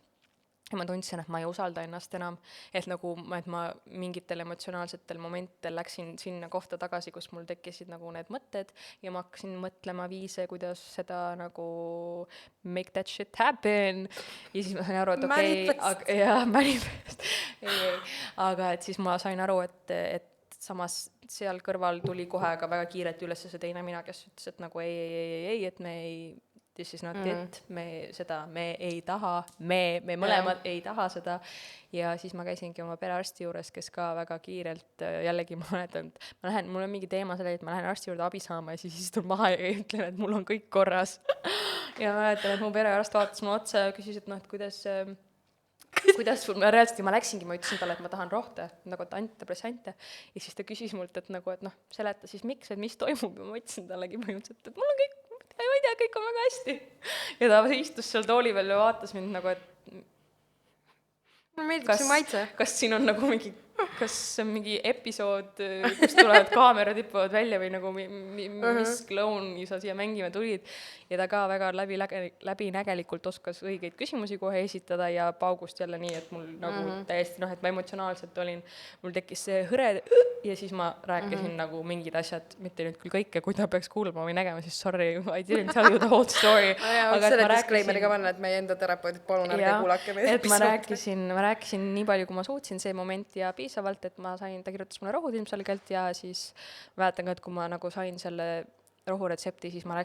ja ma tundsin, et ma ei usalda ennast enam, et nagu et ma mingitel emotsionaalsetel momentitel läksin sinna kohta tagasi, kus mul tekkisid nagu need mõtted ja ma hakkasin mõtlema viise, kuidas seda nagu make that shit happen ja siis ma sain aru, et manifest, aga et siis ma sain aru, et samas seal kõrval tuli kohe ka väga kiirelt üles see teine mina, kes ütles, et nagu ei, et me ei this is not it, me ei taha, me mõlemad ei taha seda ja siis ma käisingi oma perearsti juures, kes ka väga kiirelt jällegi ma mäletan, mul on mingi teema selle, et ma lähen arsti juurde abi saama ja siis istun maha ja ütlen, et mul on kõik korras ja ma mäletan, et mu perearst vaatas mulle otsa ja küsis, et noh, et kuidas sul, ma läksingi, ma ütlesin talle, et ma tahan rohte, nagu antidepressante ja siis ta küsis mult, et nagu, et noh, seleta siis miks, et mis toimub ja ma ütlesin tallegi põhimõtteliselt, et mul on kõik ma ei tea, kõik on väga hästi. Ja ta istus seal tooli peal ja vaatas mind nagu, et mulle meeldib see maitse. Kas siin on nagu mingi episood, kus tulevad kaamerad tipuvad välja või nagu mis klouni sa siia mängima tulid. Ja ta ka väga läbinägelikult oskas õigeid küsimusi kohe esitada ja paugust jälle nii, et mul nagu täiesti et ma emotsionaalselt olin, mul tekkis see hõre ja siis ma rääkisin nagu mingid asjad, mitte nüüd küll kõike, kui ta peaks kuulma või nägema, siis sorry, I didn't tell you the whole story. Aga selle disclaimeriga panna, et meie enda terapeudid palun ärge kuulake meie episoodi. Ma rääkisin nii palju, kui ma suutsin see moment ja piisavalt, et ta kirjutas mulle rohud ilmselgelt ja siis mäletan ka, et kui ma nagu sain selle rohuretsepti, siis ma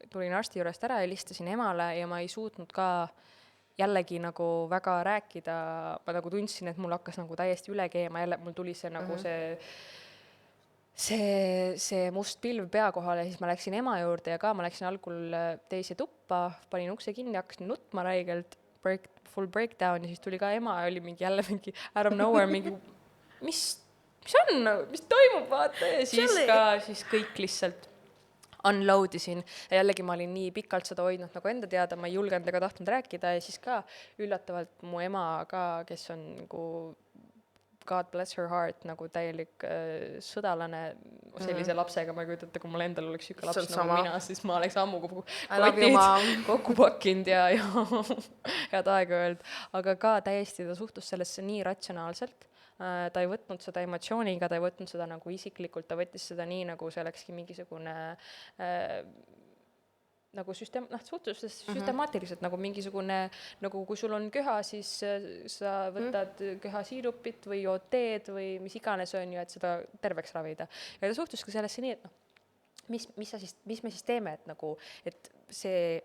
tulin arsti juurest ära ja helistasin emale ja ma ei suutnud ka jällegi nagu väga rääkida, ma nagu tundsin, et mul hakkas nagu täiesti üle keema, jälle mul tuli see nagu see must pilv pea kohale ja siis ma läksin ema juurde ja ka ma läksin algul teise tuppa, panin ukse kinni, hakkasin nutma räigelt, full breakdown ja siis tuli ka ema ja oli jälle mingi out of nowhere, mingi mis toimub, vaata ja siis kõik lihtsalt unload isin ja jällegi ma olin nii pikalt seda hoidnud nagu enda teada, ma ei julgenud ega tahtnud rääkida ja siis ka üllatavalt mu ema ka, kes on nagu God bless her heart, nagu täielik sõdalane sellise lapsega, ma ei kujuta ette, kui mul endal oleks siuke laps nagu mina, siis ma oleks ammu kokku pakkinud ja head aega öelnud, aga ka täiesti ta suhtus sellesse nii ratsionaalselt. Ta ei võtnud seda emotsiooniga, ta ei võtnud seda nagu isiklikult, ta võttis seda nii, nagu see olekski mingisugune nagu suhtus süstemaatiliselt nagu mingisugune, nagu kui sul on köha, siis sa võtad köhasiirupit või jood teed või mis iganes on ju, et seda terveks ravida. Ja ta suhtus ka sellesse nii, et mis me siis teeme, et nagu, et see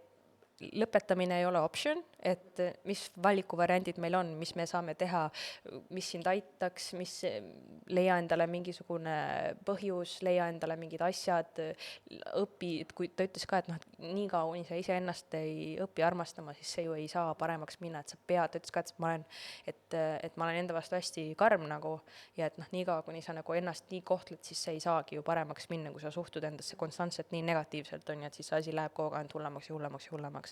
lõpetamine ei ole option, et mis valikuvariandid meil on, mis me saame teha, mis sind aitaks, mis leia endale mingisugune põhjus, leia endale mingid asjad, õpi, et kui ta ütles ka, et noh, et nii kaua, kuni sa iseennast ei õpi armastama, siis see ju ei saa paremaks minna, et sa pead, ta ütles ka, et ma olen enda vastu hästi karm nagu ja et noh, nii kaua, kuni sa nagu ennast nii kohtled, siis see ei saagi ju paremaks minna, kui sa suhtud endasse konstantselt nii negatiivselt on ja et siis asi läheb kogu aeg hullemaks ja hullemaks ja hullemaks.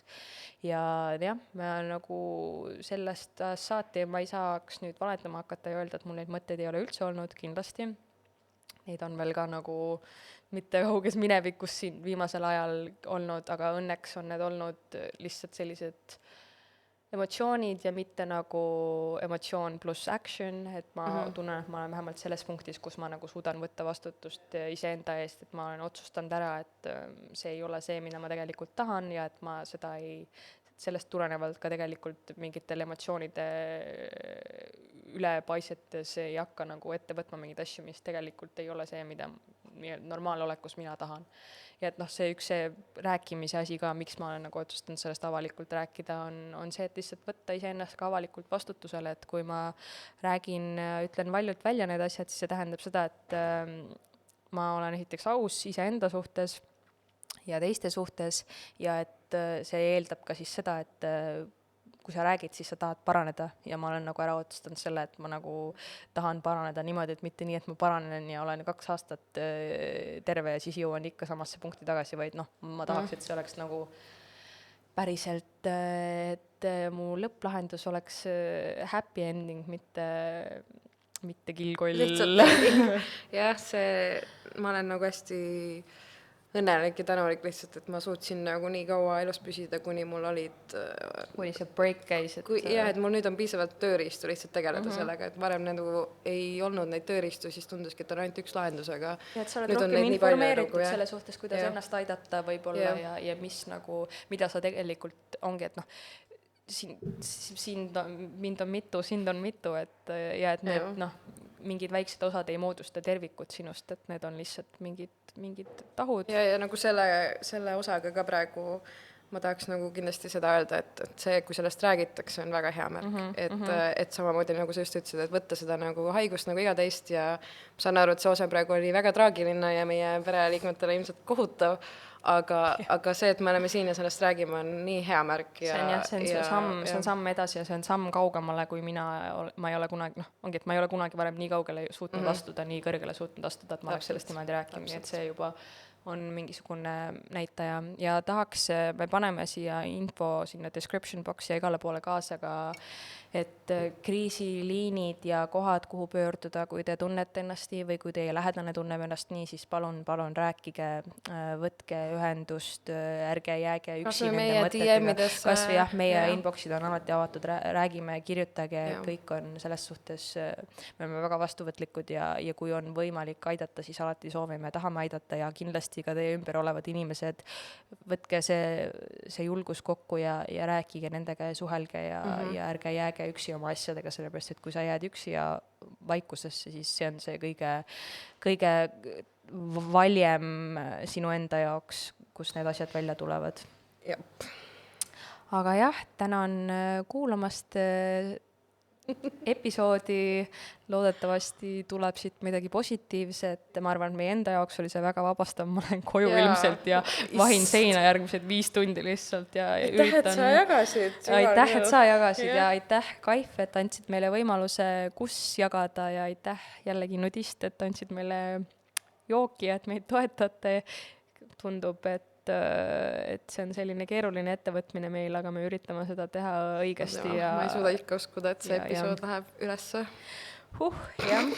Ja jah, ma nagu sellest saati ma ei saaks nüüd valetama hakata ja öelda, et mul neid mõtteid ei ole üldse olnud, kindlasti. Neid on veel ka nagu mitte kauges minevikus siin viimasel ajal olnud, aga õnneks on need olnud lihtsalt sellised emotsioonid ja mitte nagu emotsioon pluss action, et ma tunnen, et ma olen vähemalt selles punktis, kus ma nagu suudan võtta vastutust iseenda eest, et ma olen otsustanud ära, et see ei ole see, mida ma tegelikult tahan ja et ma sellest tulenevalt ka tegelikult mingitel emotsioonide ülepaisetes ei hakka nagu ette võtma mingeid asju, mis tegelikult ei ole see, mida normaalolekuus mina tahan. Ja et noh, see rääkimise asi ka, miks ma olen nagu otsustanud sellest avalikult rääkida, on see, et lihtsalt võtta iseennast ka avalikult vastutusele, et kui ma ütlen valjult välja need asjad, siis see tähendab seda, et ma olen esiteks aus iseenda suhtes ja teiste suhtes ja et see eeldab ka siis seda, et kui sa räägid, siis sa tahad paraneda ja ma olen nagu ära otsustanud selle, et ma nagu tahan paraneda niimoodi, et mitte nii, et ma paranen ja olen 2 aastat terve ja siis jõuan ikka samasse punkti tagasi, vaid noh, ma tahaks, et see oleks nagu päriselt, et mu lõpplahendus oleks happy ending, mitte kilkoll. Lihtsalt jah, ma olen nagu hästi õnnelik ja tänulik lihtsalt, et ma suutsin nagu nii kaua elus püsida, kuni mul olid kuni see break käis, et jah, et mul nüüd on piisavalt tööriistu lihtsalt tegeleda sellega, et varem nagu ei olnud neid tööriistu, siis tunduski, et on ainult üks lahendus, aga ja et sa oled nüüd on rohkem neid nii palju informeeritud nagu, jah. selle suhtes, kuidas ennast aidata võib-olla ja mis nagu, mida sa tegelikult ongi, et noh, sind on, mind on mitu, sind on mitu, et ja et need noh, mingid väiksed osad ei moodusta tervikut sinust, et need on lihtsalt mingid tahud. Ja nagu selle osaga ka praegu ma tahaks nagu kindlasti seda öelda, et see, kui sellest räägitakse, on väga hea märk, et samamoodi nagu sa just ütlesid, et võtta seda nagu haigust nagu iga teist ja ma saan aru, et see osa praegu oli väga traagiline ja meie pereliikmetele ilmselt kohutav, aga see, et me oleme siin ja sellest räägime, on nii hea märk. See on samm edasi ja see on samm kaugemale, kui ma ei ole kunagi, noh, ongi, et ma ei ole kunagi varem nii kaugele suutnud astuda, nii kõrgele suutnud astuda, et ma oleks sellest niimoodi rääkinud, nii et see juba on mingisugune näitaja ja tahaks, me paneme siia info sinna description box'i ja igale poole kaasa ka, et kriisiliinid ja kohad, kuhu pöörduda, kui te tunnete ennast nii või kui teie lähedane tunneb ennast nii, siis palun rääkige, võtke ühendust, ärge jääge üksi nende mõtetega. Kas või meie inboxid on alati avatud, räägime, kirjutage, kõik on selles suhtes, me oleme väga vastuvõtlikud ja kui on võimalik aidata, siis alati soovime, tahame aidata ja kindlasti ka teie ümber olevad inimesed, võtke see julgus kokku ja rääkige nendega ja suhelge ja ärge jääge üksi oma asjadega, sellepärast, et kui sa jääd üksi ja vaikusesse, siis see on see kõige valjem sinu enda jaoks, kus need asjad välja tulevad. Jep. Aga jah, tänan kuulamast episoodi, loodetavasti tuleb siit midagi positiivset, ma arvan, et meie enda jaoks oli see väga vabastav, ma lähen koju ilmselt ja vahin seina järgmised 5 tundi lihtsalt ja aitäh, et sa jagasid. Aitäh, et sa jagasid ja aitäh, Kaif, et andsid meile võimaluse, kus jagada ja aitäh jällegi Nudist, et andsid meile jooki, et meid toetate. Tundub, et see on selline keeruline ettevõtmine meil, aga me üritame seda teha õigesti. Ja ma ei suuda ikka uskuda, et see episood läheb ülesse. Jah.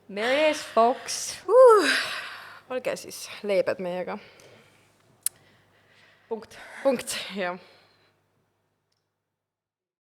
There it is, folks. Olge siis leebed meiega. Punkt, jah.